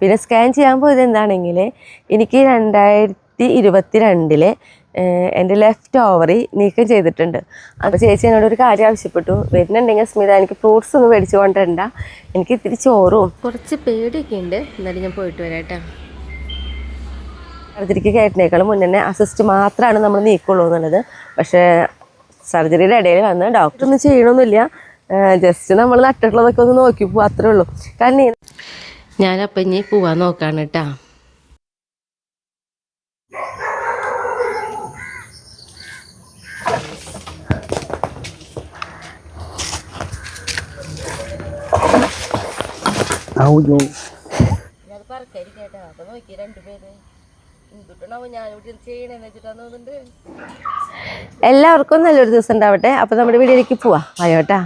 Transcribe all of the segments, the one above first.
പിന്നെ സ്കാൻ ചെയ്യാൻ പോയത് എന്താണെങ്കിൽ എനിക്ക് 2022 എൻ്റെ ലെഫ്റ്റ് ഓവറി നീക്കം ചെയ്തിട്ടുണ്ട്. അപ്പോൾ ചേച്ചി എന്നോട് ഒരു കാര്യം ആവശ്യപ്പെട്ടു, വരുന്നുണ്ടെങ്കിൽ സ്മിത എനിക്ക് ഫ്രൂട്ട്സ് ഒന്നും മേടിച്ചു കൊണ്ടിരണ്ട, എനിക്ക് ഇത്തിരി ചോറും കുറച്ച് പേടിയൊക്കെ ഉണ്ട്, എന്നാലും ഞാൻ പോയിട്ട് വരാം കേട്ടോ. സർജറിക്ക് കയറ്റിനേക്കാളും മുന്നേ അസിസ്റ്റ് മാത്രമാണ് നമ്മൾ നീക്കുള്ളൂ എന്നുള്ളത്. പക്ഷേ സർജറിയുടെ ഇടയിൽ വന്ന് ഡോക്ടറൊന്നും ചെയ്യണമെന്നില്ല, ജസ്റ്റ് നമ്മൾ നട്ടിട്ടുള്ളതൊക്കെ ഒന്ന് നോക്കി പോകും, അത്രേ ഉള്ളൂ. കാരണം ഞാനപ്പം ഇനി പോവാൻ നോക്കാണ് കേട്ടോ. എല്ലാവർക്കും നല്ലൊരു ദിവസം ഉണ്ടാവട്ടെ. അപ്പൊ നമ്മുടെ വീഡിയോയിലേക്ക് പോവാ, ആയോട്ടാ.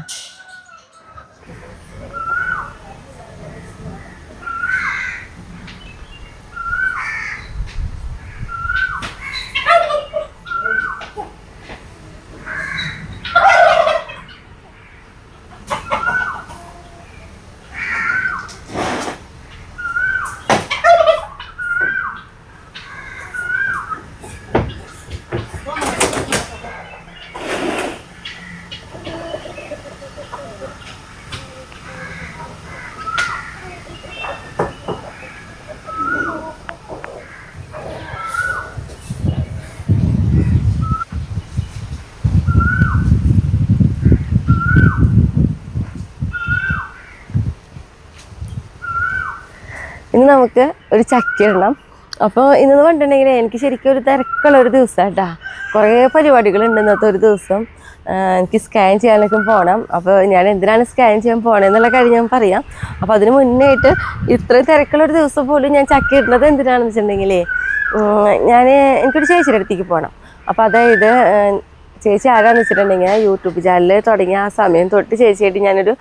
ഇന്ന് നമുക്ക് ഒരു ചക്ക ഇടണം. അപ്പോൾ ഇന്നെന്ന് പറഞ്ഞിട്ടുണ്ടെങ്കിൽ എനിക്ക് ശരിക്കും ഒരു തിരക്കുള്ളൊരു ദിവസമാണ് കേട്ടോ. കുറേ പരിപാടികളുണ്ട് ഇന്നത്തെ ഒരു ദിവസം. എനിക്ക് സ്കാൻ ചെയ്യാനൊക്കെ പോകണം. അപ്പോൾ ഞാൻ എന്തിനാണ് സ്കാൻ ചെയ്യാൻ പോകണമെന്നുള്ള കാര്യം ഞാൻ പറയാം. അപ്പോൾ അതിന് മുന്നേ ആയിട്ട് ഇത്രയും തിരക്കുള്ളൊരു ദിവസം പോലും ഞാൻ ചക്ക ഇടുന്നത് എന്തിനാണെന്ന് വെച്ചിട്ടുണ്ടെങ്കിൽ എനിക്കൊരു ചേച്ചിയുടെ അടുത്തേക്ക് പോകണം. അപ്പോൾ അതായത് ചേച്ചി ആരാന്ന് വെച്ചിട്ടുണ്ടെങ്കിൽ യൂട്യൂബ് ചാനൽ തുടങ്ങിയ ആ സമയം തൊട്ട് ചേച്ചിയായിട്ട് ഞാനൊരു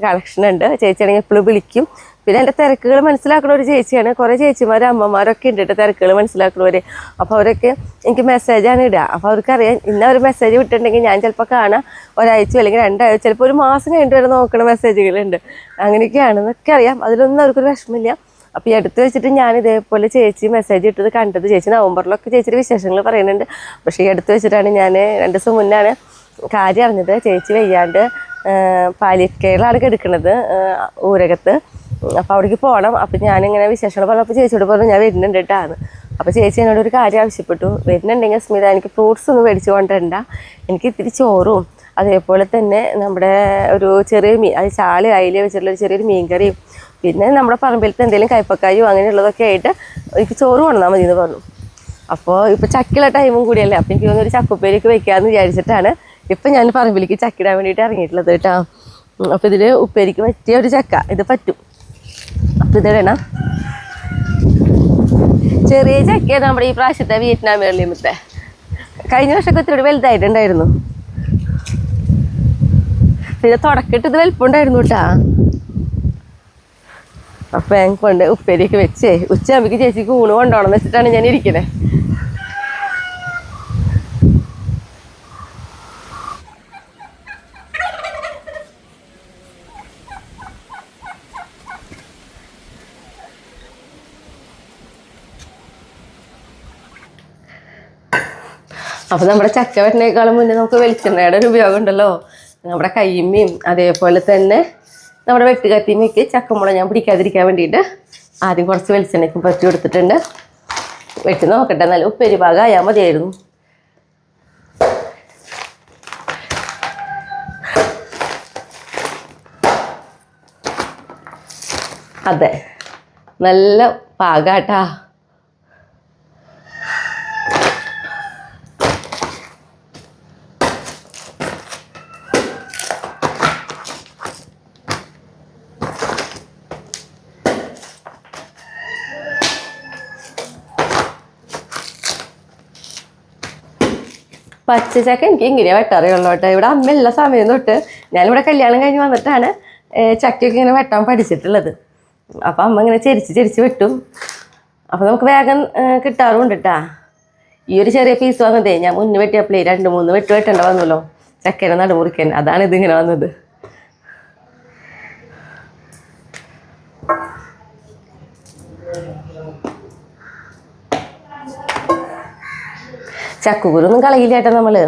കണക്ഷൻ ഉണ്ട്. ചേച്ചിയാണെങ്കിൽ എപ്പോഴും വിളിക്കും. പിന്നെ എൻ്റെ തിരക്കുകൾ മനസ്സിലാക്കുന്ന ഒരു ചേച്ചിയാണ്. കുറേ ചേച്ചിമാരും അമ്മമാരൊക്കെ ഉണ്ട് കേട്ടോ തിരക്കുകൾ മനസ്സിലാക്കുന്നവർ. അപ്പോൾ അവരൊക്കെ എനിക്ക് മെസ്സേജാണ് ഇടുക. അപ്പോൾ അവർക്കറിയാം ഇന്ന ഒരു മെസ്സേജ് വിട്ടിട്ടുണ്ടെങ്കിൽ ഞാൻ ചിലപ്പോൾ കാണാം ഒരാഴ്ച അല്ലെങ്കിൽ 2 ആഴ്ച, ചിലപ്പോൾ ഒരു മാസം കഴിഞ്ഞിട്ട് വരെ നോക്കുന്ന മെസ്സേജുകളുണ്ട്. അങ്ങനെയൊക്കെയാണെന്നൊക്കെ അറിയാം. അതിലൊന്നും അവർക്കൊരു വിഷമമില്ല. അപ്പോൾ ഈ അടുത്ത് വെച്ചിട്ട് ഞാൻ ഇതേപോലെ ചേച്ചി മെസ്സേജ് ഇട്ടത് കണ്ടത്. ചേച്ചി നവംബറിലൊക്കെ ചേച്ചിയുടെ വിശേഷങ്ങൾ പറയുന്നുണ്ട്. പക്ഷേ ഈ അടുത്ത് വെച്ചിട്ടാണ് ഞാൻ 2 ദിവസം മുന്നാണ് കാര്യം അറിഞ്ഞത്. ചേച്ചി വയ്യാണ്ട് പാലിയേറ്റീവ് കിടക്കുന്നത് ഊരകത്ത്. അപ്പോൾ അവിടേക്ക് പോകണം. അപ്പോൾ ഞാനിങ്ങനെ വിശേഷങ്ങൾ പറഞ്ഞപ്പോൾ ചേച്ചിയോട് പറഞ്ഞു ഞാൻ വരുന്നുണ്ട് കേട്ടാണ്. അപ്പോൾ ചേച്ചി എന്നോടൊരു കാര്യം ആവശ്യപ്പെട്ടു, വരുന്നുണ്ടെങ്കിൽ സ്മിത എനിക്ക് ഫ്രൂട്ട്സ് ഒന്നും മേടിച്ചു കൊണ്ടിരണ്ട, എനിക്ക് ഇത്തിരി ചോറും അതേപോലെ തന്നെ നമ്മുടെ ഒരു ചെറിയ മീൻ, അത് ചാളി അയില വെച്ചിട്ടുള്ളൊരു ചെറിയൊരു മീൻ കറിയും പിന്നെ നമ്മുടെ പറമ്പിലത്തെ എന്തെങ്കിലും കയ്പ്പക്കായും അങ്ങനെയുള്ളതൊക്കെ ആയിട്ട് എനിക്ക് ചോറ് കൊണ്ടുവന്നാൽ മതി എന്ന് പറഞ്ഞു. അപ്പോൾ ഇപ്പോൾ ചക്കയുള്ള ടൈമും കൂടിയല്ലേ. അപ്പോൾ എനിക്ക് തോന്നുന്നൊരു ചക്കുപ്പേരിക്ക് വെക്കാമെന്ന് വിചാരിച്ചിട്ടാണ് ഇപ്പം ഞാൻ പറമ്പിലേക്ക് ചക്കിടാൻ വേണ്ടിയിട്ട് ഇറങ്ങിയിട്ടുള്ളത് കേട്ടോ. അപ്പോൾ ഇതിൽ ഉപ്പേരിക്ക് പറ്റിയ ഒരു ചക്ക ഇത് പറ്റും. അപ്പോൾ ഇതിടണം. ചെറിയ ചക്കയാണ് നമ്മുടെ ഈ പ്രാവശ്യത്തെ വിയറ്റ്നാം വെള്ളിമത്തെ. കഴിഞ്ഞ വർഷമൊക്കെ ഇത്തിരി വലുതായിട്ടുണ്ടായിരുന്നു. പിന്നെ തുടക്കിട്ട് ഇത് വലിപ്പമുണ്ടായിരുന്നു കേട്ടാ. അപ്പം ഞാൻ കൊണ്ട് ഉപ്പേരിയൊക്കെ വെച്ചേ ഉച്ചയാകുമ്പോഴേക്ക് ചേച്ചിക്ക് ഊണ് കൊണ്ടുപോകണം എന്ന് വെച്ചിട്ടാണ് ഞാൻ ഇരിക്കുന്നത്. അപ്പോൾ നമ്മുടെ ചക്ക വരുന്നേക്കാളും മുന്നേ നമുക്ക് വെളിച്ചെണ്ണയുടെ ഒരു ഉപയോഗം ഉണ്ടല്ലോ. നമ്മുടെ കയ്യമ്മയും അതേപോലെ തന്നെ നമ്മുടെ വെട്ടുകത്തിയുമൊക്കെ ചക്കമുള ഞാൻ പിടിക്കാതിരിക്കാൻ വേണ്ടിയിട്ട് ആദ്യം കുറച്ച് വെളിച്ചെണ്ണയ്ക്ക് പറ്റി കൊടുത്തിട്ടുണ്ട്. വെട്ടി നോക്കട്ടെ, നല്ല ഉപ്പേരി ഭാഗം ആയാൽ മതിയായിരുന്നു. അതെ, നല്ല പാകാട്ടാ. പച്ചച്ചക്ക എനിക്ക് ഇങ്ങനെയാണ് വെട്ടാറിയുള്ളൂ കേട്ടോ. ഇവിടെ അമ്മയുള്ള സമയം തൊട്ട് ഞാനിവിടെ കല്യാണം കഴിഞ്ഞ് വന്നിട്ടാണ് ചക്കയൊക്കെ ഇങ്ങനെ വെട്ടാൻ പഠിച്ചിട്ടുള്ളത്. അപ്പം അമ്മ ഇങ്ങനെ ചെരിച്ച് വെട്ടും. അപ്പോൾ നമുക്ക് വേഗം കിട്ടാറുമുണ്ട് കേട്ടാ. ഈ ഒരു ചെറിയ പീസ് വന്നതേ ഞാൻ മുന്നേ വെട്ടിയപ്പോഴേ 2-3 വെട്ടേണ്ട വന്നല്ലോ ചക്കേനെ നടുമുറിക്കാൻ. അതാണ് ഇതിങ്ങനെ വന്നത്. ചക്കക്കുരു ഒന്നും കളയില്ല ചേട്ടാ നമ്മള്.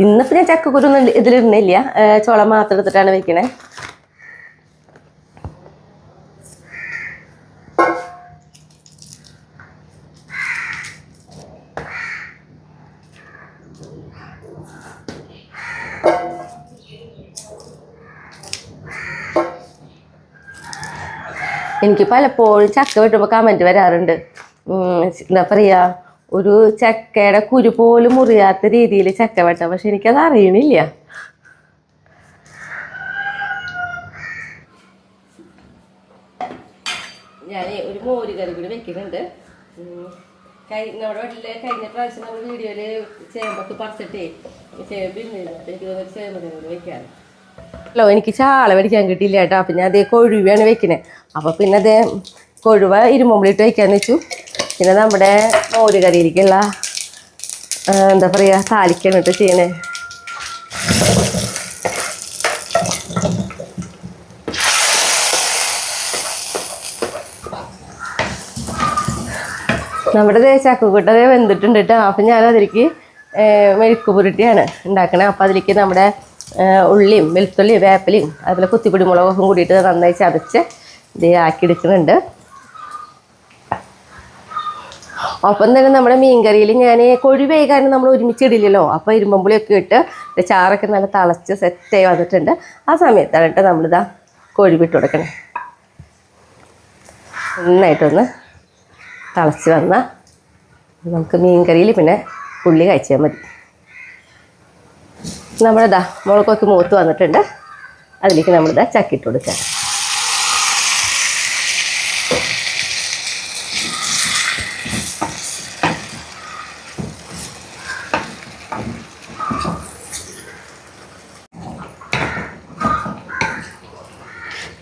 ഇന്നിപ്പോ ഞാൻ ചക്കക്കുരു ഒന്നും ഇതിലിടുന്നില്ല, ചോളം മാത്രം എടുത്തിട്ടാണ് വെക്കണേ. എനിക്ക് പലപ്പോഴും ചക്ക വെട്ടുമ്പോൾ കമൻറ്റ് വരാറുണ്ട്, എന്താ പറയുക, ഒരു ചക്കയുടെ കുരു പോലും മുറിയാത്ത രീതിയിൽ ചക്ക വെട്ടാം. പക്ഷെ എനിക്കത് അറിയണില്ല. ഞാൻ ഒരു മോര് കറി കൂടി വെക്കുന്നുണ്ട്. നമ്മുടെ വീട്ടില് കഴിഞ്ഞ പ്രാവശ്യം നമ്മൾ വീഡിയോയില് ചേമ്പൊക്കെ പറിച്ചിട്ടേ ചേമ്പിരുന്നില്ല. എനിക്ക് തോന്നുന്നു ചേമ്പ് കറി കൂടി വെക്കാറ്. എനിക്ക് ചാള മേടിക്കാൻ കിട്ടിയില്ല കേട്ടോ. അപ്പം ഞാൻ അതേ കൊഴുവയാണ് വെക്കുന്നത്. അപ്പോൾ പിന്നെ അതേ കൊഴുവ ഇരുമ്പുള്ളിട്ട് വയ്ക്കാന്ന് വെച്ചു. പിന്നെ നമ്മുടെ മോര് കറിയിലേക്കുള്ള എന്താ പറയുക താളിക്കാണ് കേട്ടോ ചെയ്യണേ. നമ്മുടെ ചക്കക്കൂട്ടത് വെന്തിട്ടുണ്ട് കേട്ടോ. അപ്പം ഞാൻ അതിലേക്ക് മെഴുക്ക് പുരട്ടിയാണ് ഉണ്ടാക്കണേ. അപ്പം അതിലേക്ക് നമ്മുടെ ഉള്ളിയും വെളുത്തുള്ളിയും വേപ്പിലയും അതുപോലെ കുത്തിപ്പൊടി മുളകൊക്കെ കൂടിയിട്ട് നന്നായി ചതച്ച് ഇത് ആക്കിയെടുക്കുന്നുണ്ട്. ഒപ്പം തന്നെ നമ്മുടെ മീൻകറിയിൽ ഞാൻ കൊഴുവേ കാരണം നമ്മൾ ഒരുമിച്ചിടില്ലല്ലോ. അപ്പോൾ ഇരുമ്പുളിയൊക്കെ ഇട്ട് ചാറൊക്കെ നല്ല തിളച്ച് സെറ്റായി വന്നിട്ടുണ്ട്. ആ സമയത്താണ് കേട്ടോ നമ്മളിതാ കൊഴുവിട്ട് കൊടുക്കണേ. നന്നായിട്ടൊന്ന് തിളച്ച് വന്നാൽ നമുക്ക് മീൻകറിയിൽ പിന്നെ ഉള്ളി കഴിച്ചാൽ മതി. നമ്മളിതാ മുളകൊക്കെ മൂത്ത് വന്നിട്ടുണ്ട്. അതിലേക്ക് നമ്മളിതാ ചക്കിട്ട് കൊടുക്കാം.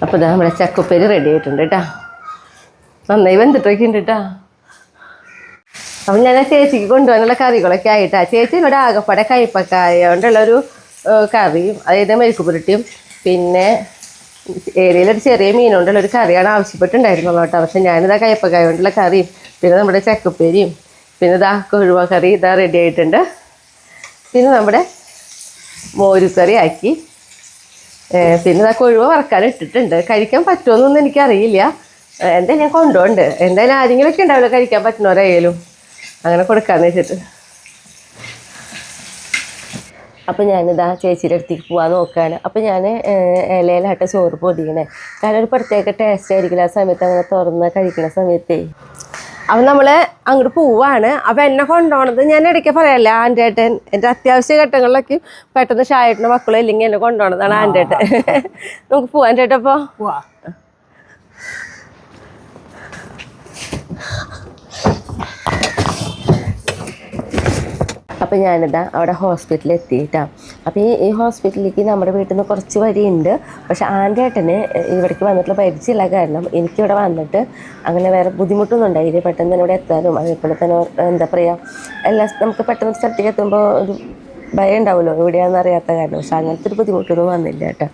അപ്പോൾ ഇതാ നമ്മുടെ ചക്കുപ്പേരി റെഡി ആയിട്ടുണ്ട് കേട്ടോ. നന്നായി വെന്തിട്ടൊക്കെ ഉണ്ട് കേട്ടോ. അപ്പം ഞാൻ ചേച്ചിക്ക് കൊണ്ടുപോകാനുള്ള കറികളൊക്കെ ആയിട്ടാ. ചേച്ചി ഇവിടെ ആകപ്പാടെ കയ്പ്പക്കായ കൊണ്ടുള്ളൊരു കറിയും അതായത് മെഴുക്ക് പുരട്ടിയും പിന്നെ ഏരിയയിലൊരു ചെറിയ മീൻ കൊണ്ടുള്ളൊരു കറിയാണ് ആവശ്യപ്പെട്ടുണ്ടായിരുന്നുള്ളൂ കേട്ടോ. പക്ഷെ ഞാനിതാ കയ്പ്പക്കായ കൊണ്ടുള്ള കറിയും പിന്നെ നമ്മുടെ ചക്കുപ്പേരിയും പിന്നെ ഇതാ കൊഴുവ കറി ഇതാ റെഡി ആയിട്ടുണ്ട്. പിന്നെ നമ്മുടെ മോരുകറി ആക്കി. പിന്നെ ഇതാ കൊഴുവ വറക്കാൻ ഇട്ടിട്ടുണ്ട്. കഴിക്കാൻ പറ്റുമോന്നൊന്നും എനിക്കറിയില്ല. എന്തായാലും ഞാൻ കൊണ്ടുപോകുന്നുണ്ട്. എന്തായാലും ആരെങ്കിലുമൊക്കെ ഉണ്ടാവില്ല കഴിക്കാൻ പറ്റുന്നവരായാലും, അങ്ങനെ കൊടുക്കാമെന്ന് വെച്ചിട്ട്. അപ്പം ഞാനിതാ ചേച്ചിയുടെ അടുത്തേക്ക് പോകാൻ നോക്കുകയാണ്. അപ്പം ഞാൻ ഇലയിലാട്ട ചോറ് പൊതിയണേ. കാരണം ഒരു പ്രത്യേക ടേസ്റ്റ് ആയിരിക്കില്ല ആ സമയത്ത് അങ്ങനെ തുറന്ന് കഴിക്കുന്ന സമയത്തേ. അപ്പം നമ്മൾ അങ്ങോട്ട് പോവാണ്. അപ്പം എന്നെ കൊണ്ടുപോകണത് ഞാൻ ഇടയ്ക്ക് പറയാമല്ല, ആൻ്റേട്ടൻ എൻ്റെ അത്യാവശ്യ ഘട്ടങ്ങളിലൊക്കെ പെട്ടെന്ന് ഷായേട്ടൻ്റെ മക്കളും ഇല്ലെങ്കിൽ എന്നെ കൊണ്ടുപോകണതാണ് ആൻ്റേട്ടൻ. നമുക്ക് പോവാം ആൻ്റേട്ടൻ. അപ്പോൾ അപ്പോൾ ഞാനിതാ അവിടെ ഹോസ്പിറ്റലിൽ എത്തിയിട്ടാണ്. അപ്പോൾ ഈ ഹോസ്പിറ്റലിലേക്ക് നമ്മുടെ വീട്ടിൽ നിന്ന് കുറച്ച് വഴിയുണ്ട്. പക്ഷേ ആൻ്റേട്ടന് ഇവിടേക്ക് വന്നിട്ടുള്ള പരിചയമില്ല. കാരണം എനിക്കിവിടെ വന്നിട്ട് അങ്ങനെ വേറെ ബുദ്ധിമുട്ടൊന്നും ഉണ്ടായില്ല. പെട്ടെന്ന് തന്നെ ഇവിടെ എത്താനും അതേപോലെ തന്നെ എന്താ പറയുക, എല്ലാം നമുക്ക് പെട്ടെന്ന് സ്ഥലത്തേക്ക് എത്തുമ്പോൾ ഒരു ഭയം ഉണ്ടാവുമല്ലോ എവിടെയാണെന്ന് അറിയാത്ത കാരണം. പക്ഷെ അങ്ങനത്തെ ഒരു ബുദ്ധിമുട്ടൊന്നും വന്നില്ല കേട്ടോ.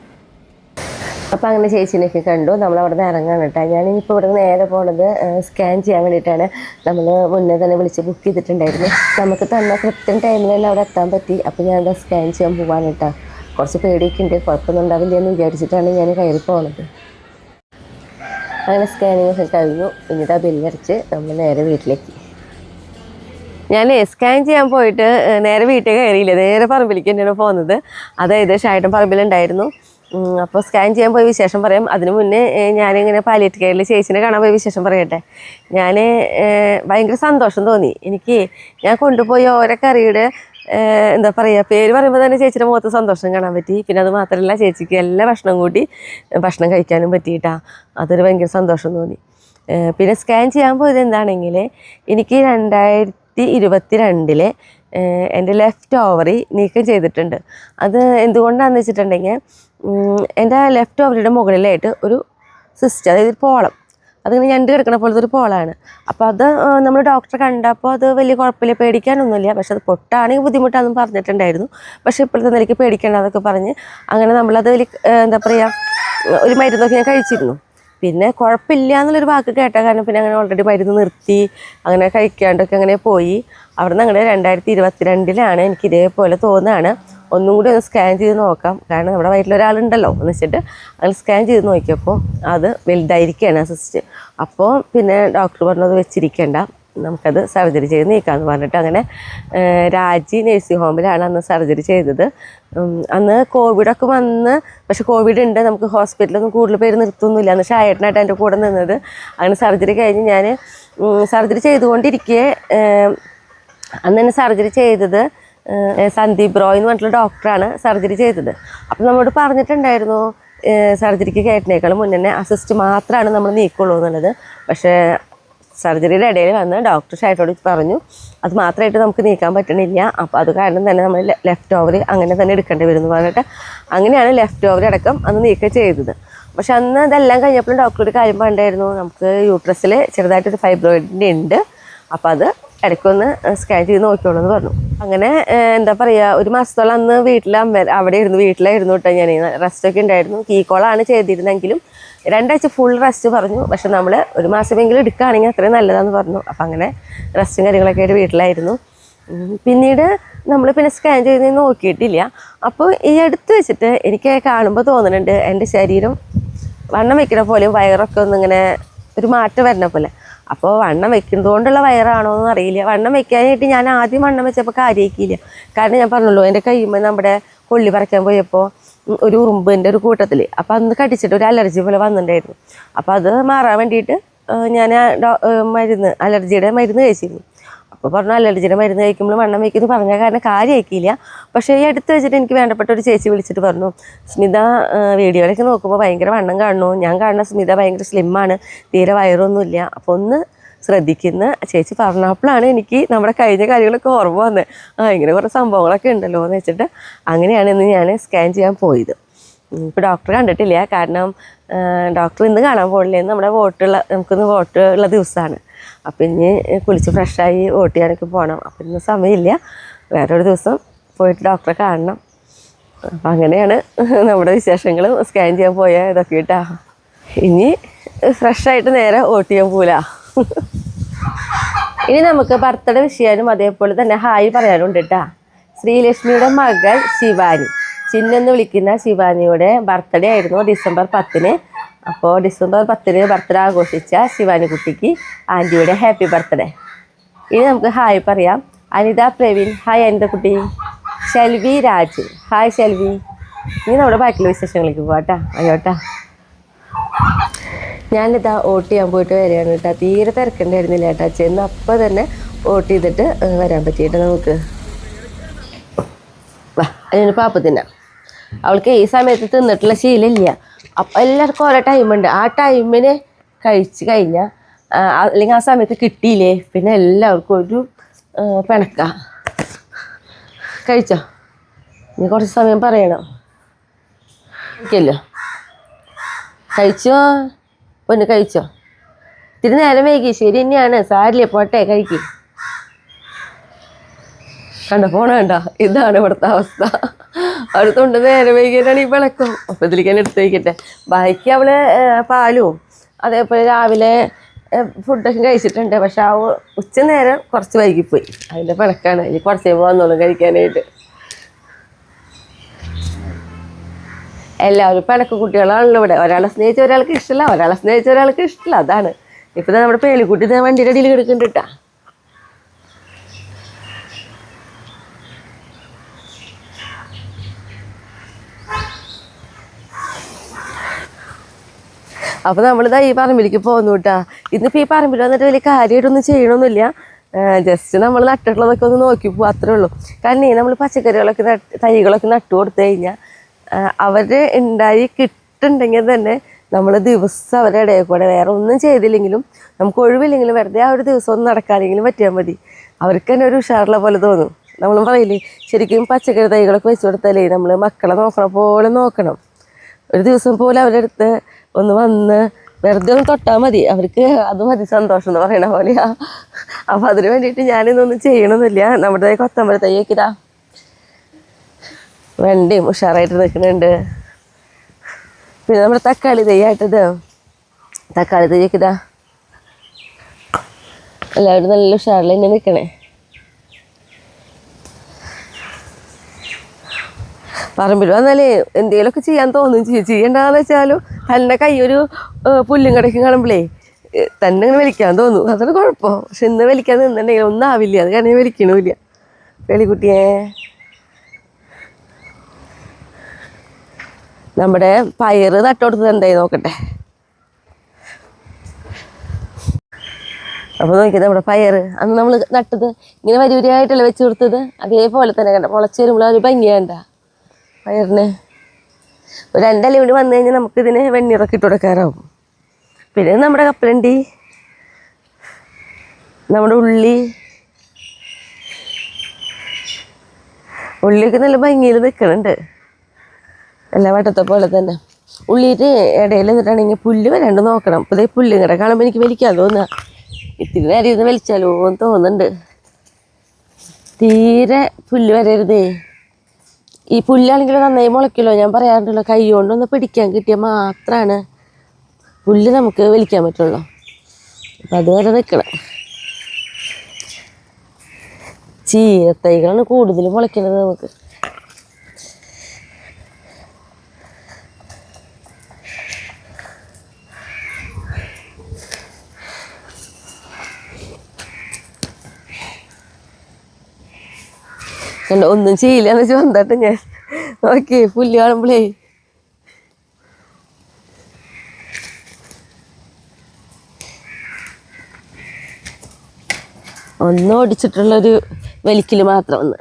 അപ്പോൾ അങ്ങനെ ചേച്ചിനെയൊക്കെ കണ്ടു. നമ്മളവിടെ നിന്ന് ഇറങ്ങാൻ കേട്ടോ. ഞാനിപ്പോൾ ഇവിടെ നേരെ പോണത് സ്കാൻ ചെയ്യാൻ വേണ്ടിയിട്ടാണ്. നമ്മൾ മുന്നേ തന്നെ വിളിച്ച് ബുക്ക് ചെയ്തിട്ടുണ്ടായിരുന്നു. നമുക്ക് തന്ന കൃത്യം ടൈമിൽ തന്നെ അവിടെ എത്താൻ പറ്റി. അപ്പോൾ ഞാനത് സ്കാൻ ചെയ്യാൻ പോകാൻ കേട്ടോ. കുറച്ച് പേടിയൊക്കെ ഉണ്ട്, കുഴപ്പമൊന്നും ഉണ്ടാവില്ല എന്ന് വിചാരിച്ചിട്ടാണ് ഞാൻ കയറി പോണത്. അങ്ങനെ സ്കാനിങ് ഒക്കെ കഴിഞ്ഞു. പിന്നീട് ആ ബില്ലടിച്ച് നമ്മൾ നേരെ വീട്ടിലേക്ക്. ഞാൻ സ്കാൻ ചെയ്യാൻ പോയിട്ട് നേരെ വീട്ടിൽ കയറിയില്ല, നേരെ പറമ്പിലേക്ക് തന്നെയാണ് പോകുന്നത്. അതായത് ഷായേട്ടൻ പറമ്പിലുണ്ടായിരുന്നു. അപ്പോൾ സ്കാൻ ചെയ്യാൻ പോയ വിശേഷം പറയാം. അതിന് മുന്നേ ഞാനിങ്ങനെ പാലിയേറ്റീവ് കെയറിൽ ചേച്ചിനെ കാണാൻ പോയ വിശേഷം പറയട്ടെ. ഞാൻ ഭയങ്കര സന്തോഷം തോന്നി എനിക്ക്. ഞാൻ കൊണ്ടുപോയി ഓരോ കറിയുടെ എന്താ പറയുക, പേര് പറയുമ്പോൾ തന്നെ ചേച്ചിയുടെ മുഖത്ത് സന്തോഷം കാണാൻ പറ്റി. പിന്നെ അത് മാത്രമല്ല ചേച്ചിക്ക് എല്ലാ ഭക്ഷണം കൂട്ടി ഭക്ഷണം കഴിക്കാനും പറ്റിയിട്ടാ. അതൊരു ഭയങ്കര സന്തോഷം തോന്നി. പിന്നെ സ്കാൻ ചെയ്യാൻ പോയത് എന്താണെങ്കിൽ എനിക്ക് 2022 എൻ്റെ ലെഫ്റ്റ് ഓവറി നീക്കം ചെയ്തിട്ടുണ്ട്. അത് എന്തുകൊണ്ടാണെന്ന് വെച്ചിട്ടുണ്ടെങ്കിൽ എൻ്റെ ലെഫ്റ്റ് ഓവറിയുടെ മുകളിലായിട്ട് ഒരു സിസ്റ്റ്, അതായത് പോളം, അതിങ്ങനെ ഞണ്ട് കിടക്കണ പോലത്തെ ഒരു പോളാണ്. അപ്പോൾ അത് നമ്മൾ ഡോക്ടറെ കണ്ടപ്പോൾ അത് വലിയ കുഴപ്പമില്ല, പേടിക്കാനൊന്നുമില്ല. പക്ഷെ അത് പൊട്ടാണെങ്കിൽ ബുദ്ധിമുട്ടാണെന്ന് പറഞ്ഞിട്ടുണ്ടായിരുന്നു. പക്ഷേ ഇപ്പോഴത്തെ നിലയ്ക്ക് പേടിക്കേണ്ടതൊക്കെ പറഞ്ഞ് അങ്ങനെ നമ്മളത് എന്താ പറയുക ഒരു മരുന്നൊക്കെ ഞാൻ കഴിച്ചിരുന്നു. പിന്നെ കുഴപ്പമില്ല എന്നുള്ളൊരു വാക്ക് കേട്ട കാരണം പിന്നെ അങ്ങനെ ഓൾറെഡി മരുന്ന് നിർത്തി അങ്ങനെ കഴിക്കാണ്ടൊക്കെ അങ്ങനെ പോയി. അവിടെ നിന്ന് അങ്ങനെ 2022 എനിക്ക് ഇതേപോലെ തോന്നുകയാണ്. ഒന്നും കൂടി ഒന്ന് സ്കാൻ ചെയ്ത് നോക്കാം, കാരണം നമ്മുടെ വയറ്റിലൊരാളുണ്ടല്ലോ എന്ന് വെച്ചിട്ട് അങ്ങനെ സ്കാൻ ചെയ്ത് നോക്കിയപ്പോൾ അത് വലുതായിരിക്കുകയാണ് സിസ്റ്റ്. അപ്പോൾ പിന്നെ ഡോക്ടർ പറഞ്ഞത് വെച്ചിരിക്കേണ്ട, നമുക്കത് സർജറി ചെയ്ത് നീക്കാമെന്ന് പറഞ്ഞിട്ട് അങ്ങനെ രാജി നഴ്സിംഗ് ഹോമിലാണ് അന്ന് സർജറി ചെയ്തത്. അന്ന് കോവിഡൊക്കെ വന്ന്, പക്ഷെ കോവിഡ് ഉണ്ട്, നമുക്ക് ഹോസ്പിറ്റലൊന്നും കൂടുതൽ പേര് നിർത്തുന്നില്ല. അന്ന് ഷായേട്ടനായിട്ട് എൻ്റെ കൂടെ നിന്നത്. അങ്ങനെ സർജറി കഴിഞ്ഞ് ഞാൻ സർജറി ചെയ്തുകൊണ്ടിരിക്കെ അന്ന് തന്നെ സർജറി ചെയ്തത് സന്ദീപ് റോയ് എന്ന് പറഞ്ഞിട്ടുള്ള ഡോക്ടറാണ് സർജറി ചെയ്തത്. അപ്പം നമ്മളോട് പറഞ്ഞിട്ടുണ്ടായിരുന്നു സർജറിക്ക് കയറ്റിനേക്കാളും മുന്നേ അസിസ്റ്റ് മാത്രമാണ് നമ്മൾ നീക്കുള്ളൂ എന്നുള്ളത്. പക്ഷേ സർജറിയുടെ ഇടയിൽ വന്ന് ഡോക്ടർ ഷായിട്ടോട് പറഞ്ഞു അത് മാത്രമായിട്ട് നമുക്ക് നീക്കാൻ പറ്റണില്ല, അപ്പോൾ അത് കാരണം തന്നെ നമ്മൾ ലെഫ്റ്റ് ഓവർ അങ്ങനെ തന്നെ എടുക്കേണ്ടി വരും എന്ന് പറഞ്ഞിട്ട് അങ്ങനെയാണ് ലെഫ്റ്റ് ഓവർ അടക്കം അന്ന് നീക്കം ചെയ്തത്. പക്ഷെ അന്ന് ഇതെല്ലാം കഴിഞ്ഞപ്പോഴും ഡോക്ടർ ഒരു കാര്യം പറഞ്ഞിട്ടുണ്ടായിരുന്നു, നമുക്ക് യൂട്രസിൽ ചെറുതായിട്ടൊരു ഫൈബ്രോയിഡിൻ്റെ ഉണ്ട്, അപ്പോൾ അത് ഇടയ്ക്കൊന്ന് സ്കാൻ ചെയ്ത് നോക്കിക്കോളൂ എന്ന് പറഞ്ഞു. അങ്ങനെ എന്താ പറയുക, ഒരു മാസത്തോളം അന്ന് വീട്ടിലായിരുന്നു കേട്ടോ. ഞാൻ റെസ്റ്റൊക്കെ ഉണ്ടായിരുന്നു. കീക്കോളാണ് ചെയ്തിരുന്നെങ്കിലും 2 ആഴ്ച ഫുൾ റെസ്റ്റ് പറഞ്ഞു. പക്ഷെ നമ്മൾ ഒരു മാസമെങ്കിലും എടുക്കുകയാണെങ്കിൽ അത്രയും നല്ലതാണെന്ന് പറഞ്ഞു. അപ്പം അങ്ങനെ റെസ്റ്റും കാര്യങ്ങളൊക്കെ ആയിട്ട് വീട്ടിലായിരുന്നു. പിന്നീട് നമ്മൾ പിന്നെ സ്കാൻ ചെയ്ത് നോക്കിയിട്ടില്ല. അപ്പോൾ ഈ അടുത്ത് വെച്ചിട്ട് എനിക്ക് കാണുമ്പോൾ തോന്നുന്നുണ്ട് എൻ്റെ ശരീരം വണ്ണം വയ്ക്കുന്ന പോലെയും വയറൊക്കെ ഒന്നിങ്ങനെ ഒരു മാറ്റം വരുന്ന പോലെ. അപ്പോൾ വണ്ണം വെക്കുന്നത് കൊണ്ടുള്ള വയറാണോ എന്ന് അറിയില്ല. വണ്ണം വെക്കാനായിട്ട് ഞാൻ ആദ്യം വണ്ണം വെച്ചപ്പോൾ കാര്യമാക്കിയില്ല. കാരണം ഞാൻ പറഞ്ഞല്ലോ, എൻ്റെ കയ്യുമ്പോൾ നമ്മുടെ കൊള്ളി പറിക്കാൻ പോയപ്പോൾ ഒരു ഉറുമ്പിൻ്റെ ഒരു കൂട്ടത്തിൽ, അപ്പോൾ അന്ന് കടിച്ചിട്ട് ഒരു അലർജി പോലെ വന്നിട്ടുണ്ടായിരുന്നു. അപ്പോൾ അത് മാറാൻ വേണ്ടിയിട്ട് ഞാൻ അലർജിയുടെ മരുന്ന് കഴിച്ചിരുന്നു. അപ്പോൾ പറഞ്ഞു അലർജിയുടെ മരുന്ന് കഴിക്കുമ്പോൾ വണ്ണം വയ്ക്കുന്നു പറഞ്ഞ കാരണം കാര്യമാക്കിയില്ല. പക്ഷേ ഈ അടുത്ത് വെച്ചിട്ട് എനിക്ക് വേണ്ടപ്പെട്ട ഒരു ചേച്ചി വിളിച്ചിട്ട് പറഞ്ഞു, സ്മിത വീഡിയോയിലൊക്കെ നോക്കുമ്പോൾ ഭയങ്കര വണ്ണം കാണുന്നു, ഞാൻ കാണുന്ന സ്മിത ഭയങ്കര സ്ലിമ്മാണ്, തീരെ വയറൊന്നുമില്ല, അപ്പോൾ ഒന്ന് ശ്രദ്ധിക്കുന്ന ചേച്ചി പറഞ്ഞപ്പോഴാണ് എനിക്ക് നമ്മുടെ കഴിഞ്ഞ കാര്യങ്ങളൊക്കെ ഓർമ്മ വന്നത്. ഇങ്ങനെ കുറേ സംഭവങ്ങളൊക്കെ ഉണ്ടല്ലോ എന്ന് വെച്ചിട്ട് അങ്ങനെയാണ് ഇന്ന് ഞാൻ സ്കാൻ ചെയ്യാൻ പോയത്. ഇപ്പോൾ ഡോക്ടറെ കണ്ടിട്ടില്ല, കാരണം ഡോക്ടർ ഇന്ന് കാണാൻ പോകില്ല, നമ്മുടെ നമുക്കിന്ന് വോട്ട് ഉള്ള ദിവസമാണ്. അപ്പം ഇനി കുളിച്ച് ഫ്രഷായി വോട്ട് ചെയ്യാനൊക്കെ പോകണം. അപ്പം ഇന്ന് സമയമില്ല, വേറൊരു ദിവസം പോയിട്ട് ഡോക്ടറെ കാണണം. അപ്പം അങ്ങനെയാണ് നമ്മുടെ വിശേഷങ്ങൾ. സ്കാൻ ചെയ്യാൻ പോയാൽ ഇതൊക്കെ കേട്ടാ. ഇനി ഫ്രഷായിട്ട് നേരെ വോട്ട് ചെയ്യാൻ പോല. ഇനി നമുക്ക് ബർത്ത്ഡേ വിഷ് ചെയ്യാനും അതേപോലെ തന്നെ ഹായ് പറയാനുണ്ട് കേട്ടാ. ശ്രീലക്ഷ്മിയുടെ മകൾ ശിവാനി, ചിന്നെന്ന് വിളിക്കുന്ന ശിവാനിയുടെ ബർത്ത്ഡേ ആയിരുന്നു December 10. അപ്പോൾ December 10 ബർത്ത്ഡേ ആഘോഷിച്ച ശിവാനി കുട്ടിക്ക് ആൻറ്റിയുടെ ഹാപ്പി ബർത്ത്ഡേ. ഇനി നമുക്ക് ഹായ് പറയാം. അനിത പ്രവീൺ, ഹായ് അനിത കുട്ടി. ശെൽവി രാജ്, ഹായ് ശെൽവി. ഇനി നമ്മുടെ ബാക്കിയുള്ള വിശേഷങ്ങളിലേക്ക് പോകാട്ടാ. അയ്യോട്ടാ, ഞാനിതാ വോട്ട് ചെയ്യാൻ പോയിട്ട് വരികയാണ് കേട്ടോ. തീരെ തിരക്കണ്ടായിരുന്നില്ല കേട്ടോ. ചെന്ന് അപ്പം തന്നെ വോട്ട് ചെയ്തിട്ട് വരാൻ പറ്റിയിട്ട് നമുക്ക്. അതിന് പാപ്പ തിന്നാം. അവൾക്ക് ഈ സമയത്ത് തിന്നിട്ടുള്ള ശീലമില്ല. അപ്പം എല്ലാവർക്കും ഓരോ ടൈമുണ്ട്. ആ ടൈമിന് കഴിച്ച് കഴിഞ്ഞാൽ അല്ലെങ്കിൽ ആ സമയത്ത് കിട്ടിയില്ലേ പിന്നെ എല്ലാവർക്കും ഒരു പിണക്ക. കഴിച്ചോ? ഇനി കുറച്ച് സമയം പറയണം. കഴിക്കല്ലോ, കഴിച്ചോ പൊന്ന്, കഴിച്ചോ? ഇത്തിരി നേരം വൈകി, ശരി തന്നെയാണ്, സാരില്ലേ, പോട്ടെ, കഴിക്കും. കണ്ട പോണ കണ്ട, ഇതാണ് ഇവിടുത്തെ അവസ്ഥ. അടുത്തുണ്ട് നേരം വൈകിട്ടാണ് ഈ വിളക്കും. അപ്പം ഇതിലേക്ക് തന്നെ എടുത്ത് വയ്ക്കട്ടെ. ബാക്കി അവള് പാലും അതേപോലെ രാവിലെ ഫുഡൊക്കെ കഴിച്ചിട്ടുണ്ട്. പക്ഷെ ആ ഉച്ച നേരം കുറച്ച് വൈകിപ്പോയി, അതിൻ്റെ പിണക്കാണ്. ഇനി കുറച്ച് കഴിയുമ്പോൾ വന്നോളും കഴിക്കാനായിട്ട്. എല്ലാവരും പിണക്ക് കുട്ടികളാണല്ലോ ഇവിടെ. ഒരാളെ സ്നേഹിച്ച ഒരാൾക്ക് ഇഷ്ടമില്ല, ഒരാളെ സ്നേഹിച്ച ഒരാൾക്ക് ഇഷ്ടമില്ല. അതാണ് ഇപ്പം നമ്മുടെ പേലിക്കുട്ടി വണ്ടിയുടെ അടിയിൽ കിടക്കുന്നുണ്ട് കേട്ടാ. അപ്പോൾ നമ്മളിതാ ഈ പറമ്പിലേക്ക് പോകുന്നു കേട്ടാ. ഇന്നിപ്പോൾ ഈ പറമ്പിൽ വന്നിട്ട് വലിയ കാര്യമായിട്ടൊന്നും ചെയ്യണമെന്നില്ല. ജസ്റ്റ് നമ്മൾ നട്ടിട്ടുള്ളതൊക്കെ ഒന്ന് നോക്കി പോകും, അത്രേ ഉള്ളൂ. കാരണം നമ്മൾ പച്ചക്കറികളൊക്കെ തൈകളൊക്കെ നട്ടു കൊടുത്തു കഴിഞ്ഞാൽ അവർ ഉണ്ടായി കിട്ടുന്നുണ്ടെങ്കിൽ തന്നെ നമ്മൾ ദിവസം അവരുടെ ഇടയിൽ കൂടെ വേറെ ഒന്നും ചെയ്തില്ലെങ്കിലും നമുക്ക് ഒഴിവില്ലെങ്കിലും വെറുതെ ആ ഒരു ദിവസം ഒന്നും നടക്കാനെങ്കിലും പറ്റിയാൽ മതി. അവർക്ക് തന്നെ ഒരു ഉഷാറുള്ള പോലെ തോന്നും. നമ്മൾ പറയില്ലേ, ശരിക്കും പച്ചക്കറി തൈകളൊക്കെ വെച്ച് കൊടുത്താലേ നമ്മൾ മക്കളെ നോക്കണ പോലെ നോക്കണം. ഒരു ദിവസം പോലെ അവരുടെ അടുത്ത് ഒന്ന് വന്ന് വെറുതെ ഒന്ന് തൊട്ടാൽ മതി, അവർക്ക് അത് മതി സന്തോഷം എന്ന് പറയണ പോലെയാ. അപ്പം അതിന് വേണ്ടിയിട്ട് ഞാനിതൊന്നും ചെയ്യണമെന്നില്ല. നമ്മുടെ കൊത്തമ്പര തൈയൊക്കെ ഇതാ വെണ്ടയും ഉഷാറായിട്ട് നിൽക്കുന്നുണ്ട്. പിന്നെ നമ്മുടെ തക്കാളി തൈയായിട്ടത് തക്കാളി തൈയൊക്കെ ഇതാ എല്ലാവരും നല്ല ഉഷാറിൽ തന്നെ നിൽക്കണേ. പറമ്പിൽ വന്നാലേ എന്തെങ്കിലുമൊക്കെ ചെയ്യാൻ തോന്നും. ചെയ്യണ്ടെന്ന് വെച്ചാലും തന്നെ കൈയൊരു പുല്ലും കിടക്കും കാണുമ്പോഴേ തന്നെ ഇങ്ങനെ വലിക്കാൻ തോന്നും. അതാണ് കുഴപ്പം. പക്ഷെ ഇന്ന് വലിക്കാൻ നിന്നുണ്ടെങ്കിൽ ഒന്നും ആവില്ല. അത് കാരണം വലിക്കണമില്ല. വെളിക്കുട്ടിയെ നമ്മുടെ പയറ് നട്ടുകൊടുത്തത് എന്തായി നോക്കട്ടെ. അപ്പോൾ നോക്കിയത് നമ്മുടെ പയർ അന്ന് നമ്മൾ നട്ടത് ഇങ്ങനെ വരിവരിയായിട്ടല്ലേ വെച്ച് കൊടുത്തത്. അതേപോലെ തന്നെ കണ്ട മുളച്ച് വരുമ്പോൾ ഒരു ഭംഗിയാണ്ട പയറിന്. ഒരു 2 ഇല കൂടി വന്നു കഴിഞ്ഞാൽ നമുക്കിതിന് വെണ്ണീറൊക്കെ ഇട്ട് കൊടുക്കാറാവും. പിന്നെ നമ്മുടെ കപ്പലണ്ടി, നമ്മുടെ ഉള്ളിയൊക്കെ നല്ല ഭംഗിയിൽ നിൽക്കുന്നുണ്ട്. എല്ലാ വട്ടത്തെ പോലെ തന്നെ. ഉള്ളിയിട്ട് ഇടയിൽ നിന്നിട്ടാണെങ്കിൽ പുല്ല് വരാണ്ട് നോക്കണം. അപ്പോൾ ഇതേ പുല്ലും കൂടെ കാണുമ്പോൾ എനിക്ക് വലിക്കാൻ തോന്നുക. ഇത്തിരി നേരം ഇരുന്ന് വലിച്ചാലോ എന്ന് തോന്നുന്നുണ്ട്. തീരെ പുല്ല് വരരുതേ. ഈ പുല്ലാണെങ്കിൽ നന്നായി മുളയ്ക്കല്ലോ. ഞാൻ പറയാറുണ്ടല്ലോ, കൈ കൊണ്ടൊന്ന് പിടിക്കാൻ കിട്ടിയാൽ മാത്രമാണ് പുല്ല് നമുക്ക് വലിക്കാൻ പറ്റുള്ളൂ. അപ്പം അതുവരെ നിൽക്കണം. ചീരത്തൈകളാണ് കൂടുതൽ മുളയ്ക്കുന്നത് നമുക്ക്. കണ്ടോ, ഒന്നും ചെയ്യില്ല എന്ന് വെച്ചാൽ വന്നിട്ട് ഞാൻ നോക്കി പുല്ല് കാണുമ്പോഴേ ഒന്നും ഓടിച്ചിട്ടുള്ളൊരു വലിക്കൽ മാത്രം ഒന്ന്.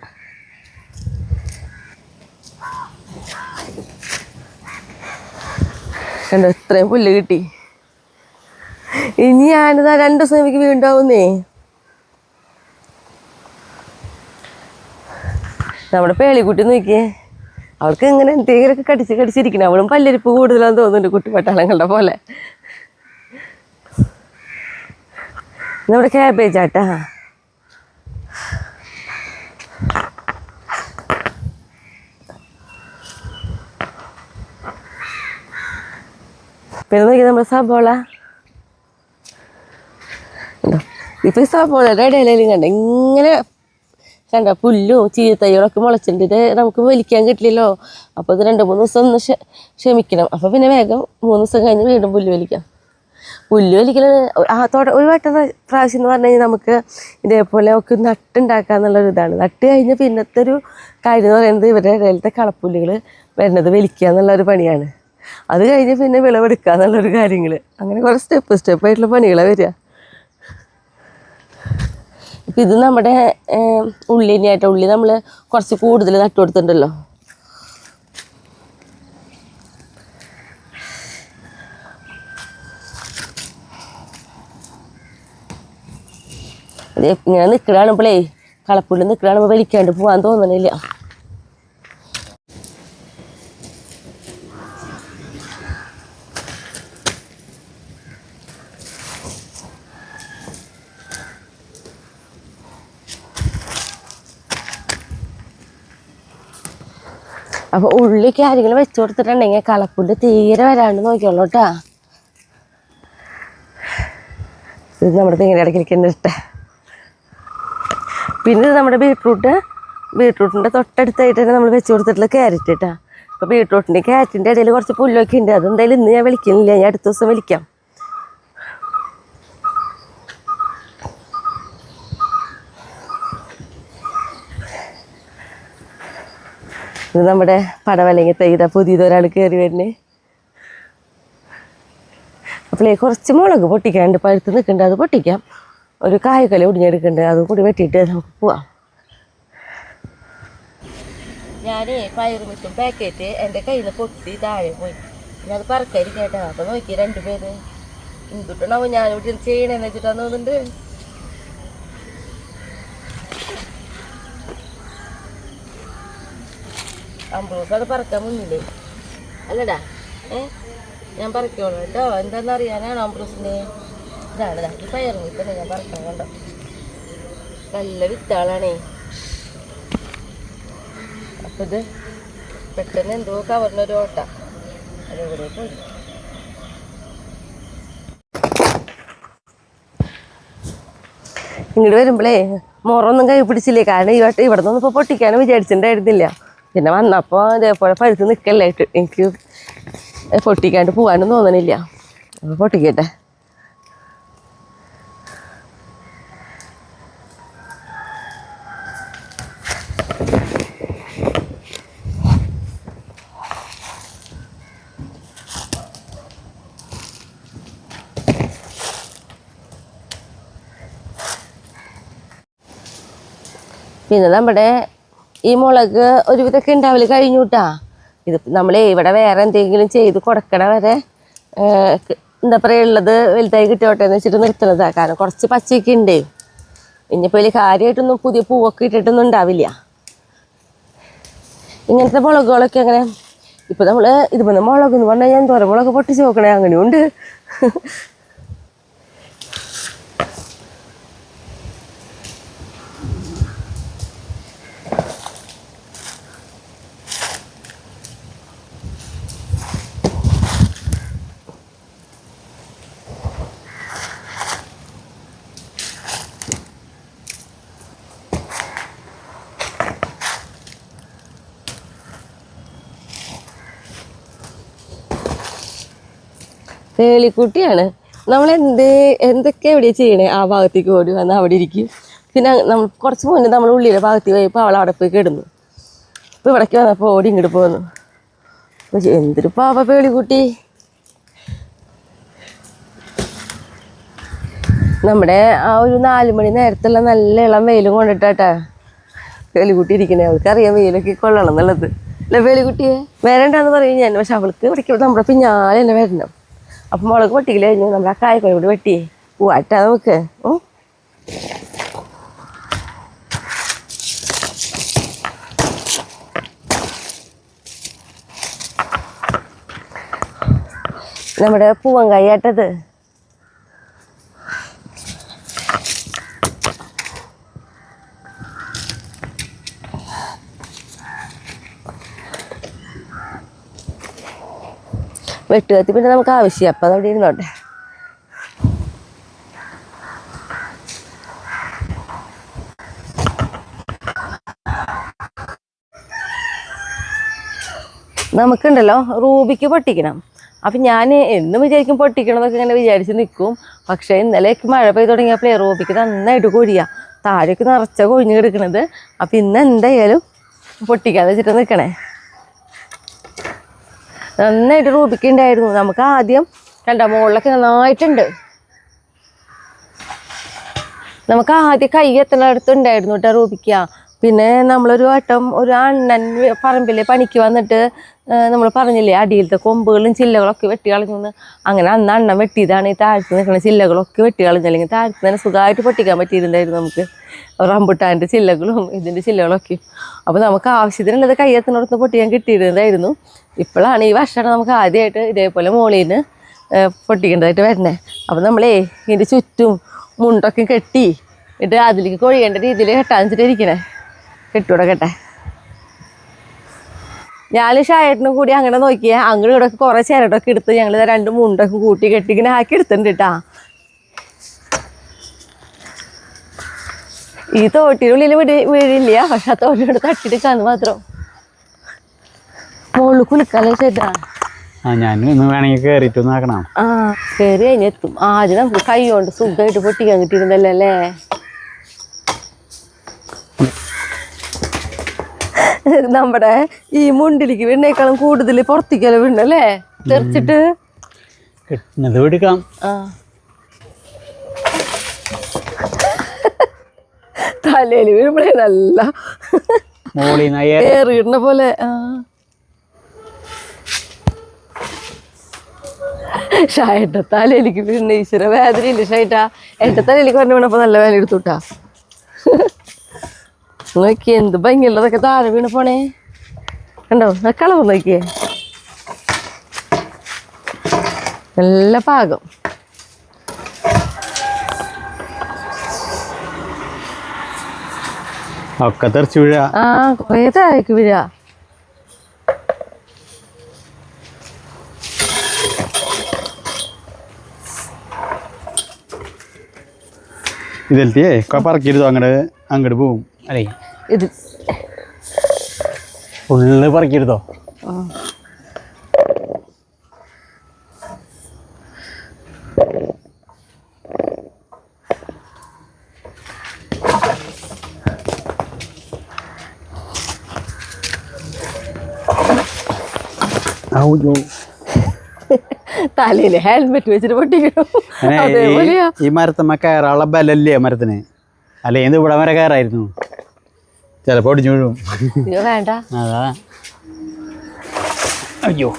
കണ്ടോ, ഇത്രയും പുല്ല് കിട്ടി. ഇനി ഞാനിതാ 2 ദിവസം എനിക്ക് വീണ്ടാവുന്നേ. നമ്മുടെ പേളിക്കുട്ടി നോക്കിയേ, അവൾക്ക് ഇങ്ങനെ എന്തെങ്കിലുമൊക്കെ കടിച്ചിരിക്കണം. അവളും പല്ലരിപ്പ് കൂടുതലാന്ന് തോന്നുന്നുണ്ട് കുട്ടിപ്പട്ടാളങ്ങളുടെ പോലെ. നമ്മുടെ ക്യാബേജ് ആട്ടാ. പിന്നെ നോക്കി നമ്മുടെ സബോള. ഇപ്പം ഈ സബോളയുടെ ഇടയിലും കണ്ട ഇങ്ങനെ കണ്ട പുല്ലും ചീത്തൈകളൊക്കെ മുളച്ചിട്ടുണ്ട്. നമുക്ക് വലിക്കാൻ കിട്ടില്ലല്ലോ. അപ്പോൾ ഇത് 2-3 ദിവസം ഒന്ന് ക്ഷമിക്കണം. അപ്പോൾ പിന്നെ വേഗം 3 ദിവസം കഴിഞ്ഞ് വീണ്ടും പുല്ല് വലിക്കാം. പുല്ല് വലിക്കൽ ഒരു പ്രാവശ്യം എന്ന് പറഞ്ഞു കഴിഞ്ഞാൽ നമുക്ക് ഇതേപോലെ ഒക്കെ നട്ടുണ്ടാക്കുക എന്നുള്ളൊരു ഇതാണ്. നട്ട് കഴിഞ്ഞ് പിന്നത്തെ ഒരു കാര്യം എന്ന് പറയുന്നത് ഇവരുടെ ഇടയിലത്തെ കളപ്പുല്ലുകൾ വരുന്നത് വലിക്കുക എന്നുള്ളൊരു പണിയാണ്. അത് കഴിഞ്ഞ് പിന്നെ വിളവെടുക്കുക എന്നുള്ളൊരു കാര്യങ്ങൾ. അങ്ങനെ കുറേ സ്റ്റെപ്പായിട്ടുള്ള പണികളാണ് വരിക. ഇപ്പം ഇത് നമ്മുടെ ഉള്ളി തന്നെയായിട്ട്. ഉള്ളി നമ്മൾ കുറച്ച് കൂടുതൽ നട്ടു കൊടുത്തിട്ടുണ്ടല്ലോ. അത് ഇങ്ങനെ നിൽക്കണാണുമ്പോഴേ കളപ്പുള്ളി നിൽക്കണാണുമ്പോൾ വലിക്കാണ്ട് പോകാൻ തോന്നണില്ല. അപ്പോൾ ഉള്ളിക്ക് ആരെങ്കിലും വെച്ച് കൊടുത്തിട്ടുണ്ടെങ്കിൽ കളപ്പുല്ല് തീരെ വരാണ്ട് നോക്കിയോളൂ കേട്ടോ. ഇത് നമ്മുടെ തെങ്ങിൻ്റെ ഇടയ്ക്കിരിക്കുന്ന ഇഷ്ടം. പിന്നെ ഇത് നമ്മുടെ ബീട്രൂട്ടിൻ്റെ തൊട്ടടുത്തായിട്ട് തന്നെ നമ്മൾ വെച്ച് കൊടുത്തിട്ടുള്ള ക്യാരറ്റ് കേട്ടോ. അപ്പോൾ ബീട്രൂട്ടിൻ്റെ ക്യാരറ്റിൻ്റെ ഇടയിൽ കുറച്ച് പുല്ലൊക്കെ ഉണ്ട്. അതെന്തായാലും ഇന്ന് ഞാൻ വലിക്കുന്നില്ല. ഞാൻ അടുത്ത ദിവസം വലിക്കാം. ഇത് നമ്മുടെ പടവലങ്ങ തൈത പുതിയതൊരാൾ കയറി വരുന്നേ. അപ്പോഴേ കുറച്ച് മുളക് പൊട്ടിക്കാണ്ട് പഴുത്ത് നിൽക്കുന്നുണ്ട്. അത് പൊട്ടിക്കാം. ഒരു കായ്ക്കല ഒടിഞ്ഞെടുക്കുന്നുണ്ട്. അതും കൂടി വെട്ടിയിട്ട് നമുക്ക് പോവാം. ഞാൻ പയറുമിട്ടും പാക്കറ്റ് എൻ്റെ കയ്യിൽ നിന്ന് പൊട്ടി താഴെ പോയി. ഞാൻ അത് പറക്കരിക്കേട്ടാ. അപ്പോൾ നോക്കി 2 പേര് എന്തുട്ടാവും ഞാനിവിടെ ചെയ്യണമെന്ന് വെച്ചിട്ടാന്ന് തോന്നുന്നുണ്ട്. അമ്പൂസ് അത് പറക്കാൻ മുന്നില്ലേ അല്ലടാ. ഞാൻ പറിക്കോളൂ കേട്ടോ. എന്താണെന്ന് അറിയാനാണോ അമ്പൂസിൻ്റെ? ഇതാണ് ഈ പയറും വിത്തന്നെ ഞാൻ പറിക്കാൻ കണ്ടോ. നല്ല വിത്താളാണേ. അപ്പം ഇത് പെട്ടെന്ന് എന്തോ കവറിനൊരു ഓട്ട. അതുകൂടെ പോയി. ഇങ്ങോട്ട് വരുമ്പോഴേ മുറൊന്നും കൈ പിടിച്ചില്ലേ, കാരണം ഇവിടെ നിന്നൊന്നും ഇപ്പോൾ പൊട്ടിക്കാനും വിചാരിച്ചിട്ടുണ്ടായിരുന്നില്ല. പിന്നെ വന്നപ്പോൾ ഇതേപോലെ പഴുത്ത് നിൽക്കല്ലായിട്ട് എനിക്ക് പൊട്ടിക്കാണ്ട് പോകാനും തോന്നണില്ല. അപ്പോൾ പൊട്ടിക്കട്ടെ. പിന്നെ നമ്മുടെ ഈ മുളക് ഒരുവിധമൊക്കെ ഉണ്ടാവില്ല കഴിഞ്ഞു കേട്ടാ. ഇത് നമ്മളെ ഇവിടെ വേറെ എന്തെങ്കിലും ചെയ്ത് കൊടുക്കണ വരെ എന്താ പറയുക ഉള്ളത് വലുതായി കിട്ടിയോട്ടെ എന്ന് വെച്ചിട്ട് നിർത്തുന്നതാണ്. കാരണം കുറച്ച് പച്ചയൊക്കെ ഉണ്ട്. ഇനിയിപ്പോൾ ഇതിൽ കാര്യമായിട്ടൊന്നും പുതിയ പൂവൊക്കെ ഇട്ടിട്ടൊന്നും ഉണ്ടാവില്ല. ഇങ്ങനത്തെ മുളകുകളൊക്കെ അങ്ങനെ ഇപ്പം നമ്മൾ ഇതുപോലെ മുളക് എന്ന് പറഞ്ഞാൽ ഞാൻ എന്തോരം മുളക് പൊട്ടിച്ച് നോക്കണേ, അങ്ങനെയുണ്ട്. തേളിക്കുട്ടിയാണ്. എന്തൊക്കെ എവിടെയാണ് ചെയ്യണേ ആ ഭാഗത്തേക്ക് ഓടി വന്ന് അവിടെ ഇരിക്കും. പിന്നെ നമ്മൾ കുറച്ച് മുന്നേ നമ്മൾ ഉള്ളിലെ ഭാഗത്തേക്ക് പോയപ്പോൾ അവൾ അവിടെ പോയി കിടന്നു. ഇപ്പോൾ ഇവിടേക്ക് വന്നപ്പോൾ ഓടി ഇങ്ങോട്ട് പോന്നു. എന്തൊരു പാവ പേളിക്കുട്ടി. നമ്മുടെ ആ ഒരു 4 മണി നേരത്തുള്ള നല്ല ഇളം വെയിലും കൊണ്ടിട്ടാട്ടാ പേളിക്കുട്ടി ഇരിക്കണേ. അവൾക്കറിയാം വെയിലൊക്കെ കൊള്ളണം എന്നുള്ളത്. അല്ല പേളിക്കുട്ടിയെ വരണ്ടെന്ന് പറയും ഞാൻ. പക്ഷെ അവൾക്ക് പഠിക്കുമ്പോൾ നമ്മുടെ പിന്നാലെ തന്നെ വരണം. അപ്പം മുളക് പൊട്ടിക്കില്ല കഴിഞ്ഞു നമ്മൾ ആ കായ്ക്കൊല കൂടി വെട്ടി പൂവാറ്റാ നമുക്ക്. നമ്മുടെ പൂവങ്കായ ആട്ടത് വെട്ടുകത്തി പിന്നെ നമുക്ക് ആവശ്യം. അപ്പം അതവിടെ ഇരുന്നോട്ടെ. നമുക്കുണ്ടല്ലോ റൂബിക്ക് പൊട്ടിക്കണം. അപ്പം ഞാൻ എന്നും വിചാരിക്കും പൊട്ടിക്കണമെന്നൊക്കെ ഇങ്ങനെ വിചാരിച്ച് നിൽക്കും. പക്ഷേ ഇന്നലേക്ക് മഴ പെയ്ത് തുടങ്ങിയപ്പോൾ റൂബിക്ക് നന്നായിട്ട് കൊഴിയുക, താഴേക്ക് നിറച്ച കൊഴിഞ്ഞ് കിടക്കണത്. അപ്പം ഇന്ന് എന്തായാലും പൊട്ടിക്കാതെ വെച്ചിട്ട് നിൽക്കണേ. നന്നായിട്ട് റൂബിക്ക് ഉണ്ടായിരുന്നു. നമുക്ക് ആദ്യം കണ്ട മുകളിലൊക്കെ നന്നായിട്ടുണ്ട്. നമുക്ക് ആദ്യം കൈ എത്തുന്നിടത്തുണ്ടായിരുന്നു കേട്ടോ റൂബിക്ക. പിന്നെ നമ്മളൊരു വട്ടം ഒരു അണ്ണൻ പറമ്പിൽ പണിക്ക് വന്നിട്ട് നമ്മൾ പറഞ്ഞില്ലേ അടിയിലത്തെ കൊമ്പുകളും ചില്ലകളൊക്കെ വെട്ടി കളഞ്ഞു. അങ്ങനെ അന്ന് അണ്ണൻ വെട്ടിയതാണ് ഈ താഴത്ത് നിൽക്കുന്ന ചില്ലകളൊക്കെ വെട്ടി കളഞ്ഞു. അല്ലെങ്കിൽ താഴത്ത് തന്നെ സുഖമായിട്ട് പൊട്ടിക്കാൻ പറ്റിയിട്ടുണ്ടായിരുന്നു നമുക്ക് റംബുട്ടാൻ്റെ ചില്ലകളും ഇതിൻ്റെ ചില്ലകളൊക്കെ. അപ്പോൾ നമുക്ക് ആവശ്യത്തിനുള്ളത് കയ്യെത്തുന്നിടത്ത് പൊട്ടിക്കാൻ കിട്ടിയിരുന്നതായിരുന്നു. ഇപ്പോഴാണ് ഈ വർഷമാണ് നമുക്ക് ആദ്യമായിട്ട് ഇതേപോലെ മുകളിൽ നിന്ന് പൊട്ടിക്കേണ്ടതായിട്ട് വരണേ. അപ്പോൾ നമ്മളേ ഇതിൻ്റെ ചുറ്റും മുണ്ടൊക്കെ കെട്ടി ഇട്ട് അതിലേക്ക് കൊഴിയേണ്ട രീതിയിൽ കെട്ടാൻ വെച്ചിട്ടിരിക്കണേ. കെട്ടുകൊടുക്കട്ടെ. ഞാൻ ഷായേട്ടനും കൂടി അങ്ങനെ നോക്കിയാൽ അങ്ങോട്ട് ഇവിടെ കുറേ ചിരടൊക്കെ എടുത്ത് ഞങ്ങൾ 2 മുണ്ടൊക്കെ കൂട്ടി കെട്ടി ഇങ്ങനെ ആക്കി എടുത്തിട്ടുണ്ട് കേട്ടാ. ഈ തോട്ടിനുള്ളിൽ വീഴില്ല, പക്ഷെ ആ തോട്ടിനോട് തട്ടിട്ട് കന്ന് മാത്രം മുകളിൽ കുളിക്കാലോ ചേട്ടാ. കയറി കഴിഞ്ഞെത്തും. ആദ്യം നമുക്ക് കൈ കൊണ്ട് സുഖമായിട്ട് പൊട്ടിക്കാൻ കിട്ടിയിരുന്നല്ലോ അല്ലേ. നമ്മുടെ ഈ മുണ്ടിലേക്ക് വീണേക്കാളും കൂടുതൽ പുറത്തേക്കല്ലോ വീണല്ലേ തെറിച്ചിട്ട്. തലയിൽ വീഴുമ്പോഴേ നല്ല ഏറിയിടുന്ന പോലെ. ഷായിട്ട തലയിലേക്ക് വീണ ഈശ്വര വേദനയില്ല ഷായിട്ടാ. എൻ്റെ തലയിലേക്ക് പറഞ്ഞു വീണപ്പോൾ നല്ല വേദന എടുത്തുട്ടാ. നോക്കിയേ എന്ത് ഭംഗിയുള്ളതൊക്കെ താഴെ വീണ് പോണേ കണ്ടോ. കളവ് നോക്കിയേ നല്ല പാകം. ഒക്കെ തെറിച്ച് വീഴ. ആ കുറേ താഴേക്ക് വീഴ. ഇതിലേ പറക്കരുതോ അങ്ങോട്ട് അങ്ങോട്ട് പോവും അല്ലേ ഇത് ഫുള്ള് പറിക്കരുതോ തലയില് ഹെൽമെറ്റ് വെച്ചിട്ട് പൊട്ടിക്കണം. അതേപോലെയാ ഈ മരത്തമ്മ കയറാനുള്ള ബലല്ലേ മരത്തിന് അല്ലെ എന്ത് ഇവിടെ വരെ കയറായിരുന്നു ചിലപ്പോ ഒടിഞ്ഞു വീഴും. അയ്യോ വേണ്ട. അതാ അയ്യോ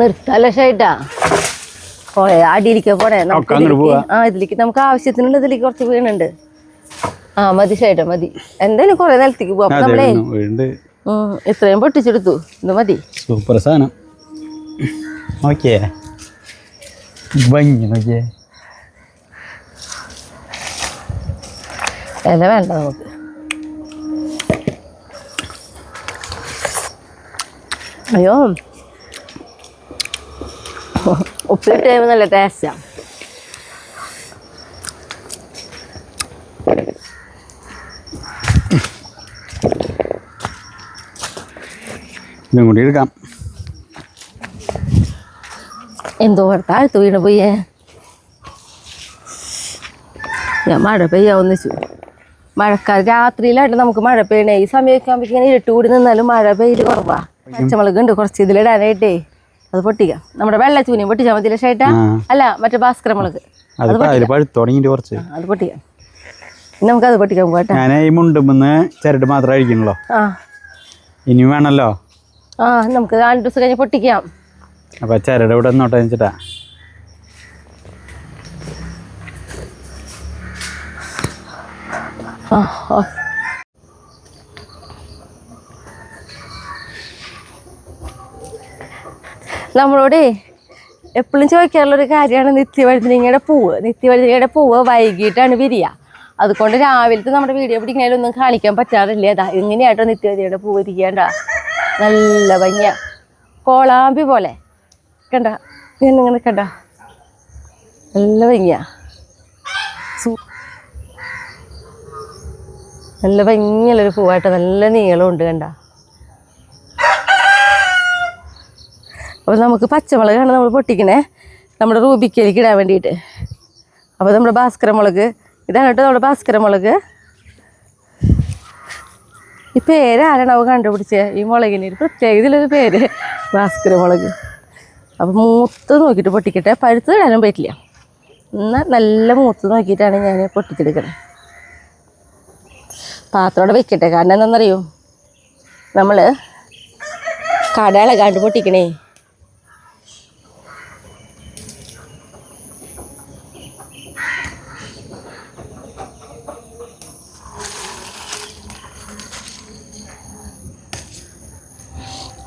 നിർത്താലോ ഷൈട്ടാ പോയ അടിയിലേക്ക് പോണേ. ഇതിലേക്ക് നമുക്ക് ആവശ്യത്തിനുള്ള ഇതിലേക്ക് കുറച്ച് വീണുണ്ട്. ആ മതി ഷൈട്ടാ മതി. എന്തായാലും കൊറേ നിലത്തേക്ക് പോവാം. നമ്മളേ ഇത്രയും പൊട്ടിച്ചെടുത്തു. ഇത് മതി. സൂപ്പർ സാധനം. ഓക്കേ നോക്കിയേ ഇല വേണ്ട നമുക്ക്. അയ്യോ ഉപ്പിലിട്ട് കഴിയുമ്പോൾ നല്ല ടേസ്റ്റാ. ഇതും കൂടി എടുക്കാം. എന്തോ താഴ്ത്തു വീണ് പോയേ. ഞാൻ മഴ പെയ്യാവുന്നിച്ചു. മഴക്കാലം രാത്രിയിലായിട്ട് നമുക്ക് മഴ പെയ്യണേ. ഈ സമയമൊക്കെ ആകുമ്പോൾ ഇങ്ങനെ ഇരുട്ട് കൂടി നിന്നാലും മഴ പെയ്യല് കുറവാ. പച്ചമുളക് ഉണ്ട് കുറച്ച് ഇതിലിടാനായിട്ടേ. അത് പൊട്ടിക്കാം. നമ്മുടെ വെള്ള ചൂനിയും പൊട്ടിച്ചാൽ മതി. ഷൈട്ടാ അല്ല മറ്റേ ഭാസ്കര മുളക് അത് പൊട്ടിക്കാം. നമുക്കത് പൊട്ടിക്കാൻ പോകട്ടെ. ഞാൻ ഈ മുണ്ടുമ്പെന്ന് ചിരട്ട് മാത്രം അഴിക്കണല്ലോ. ഇനി വേണല്ലോ. നമുക്ക് 2 ദിവസം കഴിഞ്ഞ് പൊട്ടിക്കാം. അപ്പൊ ചിരട് ഇവിടെ നോട്ടെ വെച്ചിട്ടാ. നമ്മളോട് എപ്പോഴും ചോദിക്കാറുള്ളൊരു കാര്യമാണ് നിത്യവഴുതനങ്ങയുടെ പൂവ്. നിത്യവഴുതനങ്ങയുടെ പൂവ് വൈകിട്ടാണ് വിരിയ. അതുകൊണ്ട് രാവിലത്തെ നമ്മുടെ വീഡിയോ പിടിക്കുന്നതിലൊന്നും കാണിക്കാൻ പറ്റാറില്ല. അതാ ഇങ്ങനെയായിട്ടോ നിത്യവഴുതനങ്ങയുടെ പൂവ് ഇരിക്കേണ്ട. നല്ല ഭംഗിയ കോളാമ്പി പോലെ കണ്ട. ഇങ്ങനെ കണ്ട നല്ല ഭംഗിയാ. നല്ല ഭംഗിയുള്ളൊരു പൂവായിട്ട് നല്ല നീളമുണ്ട് കണ്ട. അപ്പോൾ നമുക്ക് പച്ചമുളകാണ് നമ്മൾ പൊട്ടിക്കണേ നമ്മുടെ റൂബിക്കയിലേക്ക് ഇടാൻ വേണ്ടിയിട്ട്. അപ്പോൾ നമ്മുടെ ഭാസ്കര മുളക് ഇതാണ് കേട്ടോ നമ്മുടെ ഭാസ്കര മുളക്. ഈ പേരാരാണ് അവ കണ്ടുപിടിച്ചത്? ഈ മുളകിന് ഒരു പ്രത്യേക ഇതിലൊരു പേര് ഭാസ്കര മുളക്. അപ്പോൾ മൂത്ത് നോക്കിയിട്ട് പൊട്ടിക്കട്ടെ. പഴുത്ത് ഇടാനും പറ്റില്ല. എന്നാൽ നല്ല മൂത്ത് നോക്കിയിട്ടാണ് ഞാൻ പൊട്ടിച്ചെടുക്കണേ. പാത്രം അവിടെ വെക്കട്ടെ. കാരണം എന്താണെന്നറിയോ, നമ്മൾ കടയിളകാണ്ട് പൊട്ടിക്കണേ.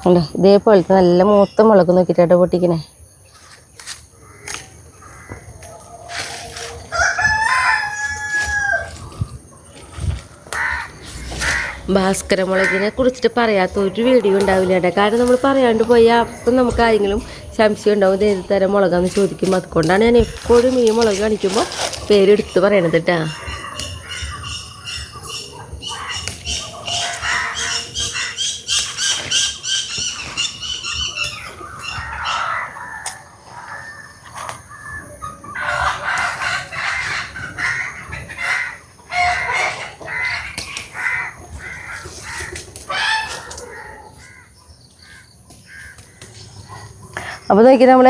ഉണ്ടോ ഇതേപോലത്തെ നല്ല മൂത്ത മുളക് നോക്കിയിട്ടാട്ടോ പൊട്ടിക്കണേ. ഭാസ്കര മുളകിനെ കുറിച്ചിട്ട് പറയാത്ത ഒരു വീഡിയോ ഉണ്ടാവില്ല കേട്ടോ. കാരണം നമ്മൾ പറയാണ്ട് പോയാൽ അപ്പം നമുക്ക് ആരെങ്കിലും സംശയം ഉണ്ടാവും ഇത് ഏത് തരം മുളകാന്ന് ചോദിക്കും. അതുകൊണ്ടാണ് ഞാൻ എപ്പോഴും ഈ മുളക് കാണിക്കുമ്പോൾ പേരെടുത്ത് പറയണത് കേട്ടാ. അപ്പോൾ നോക്കി നമ്മൾ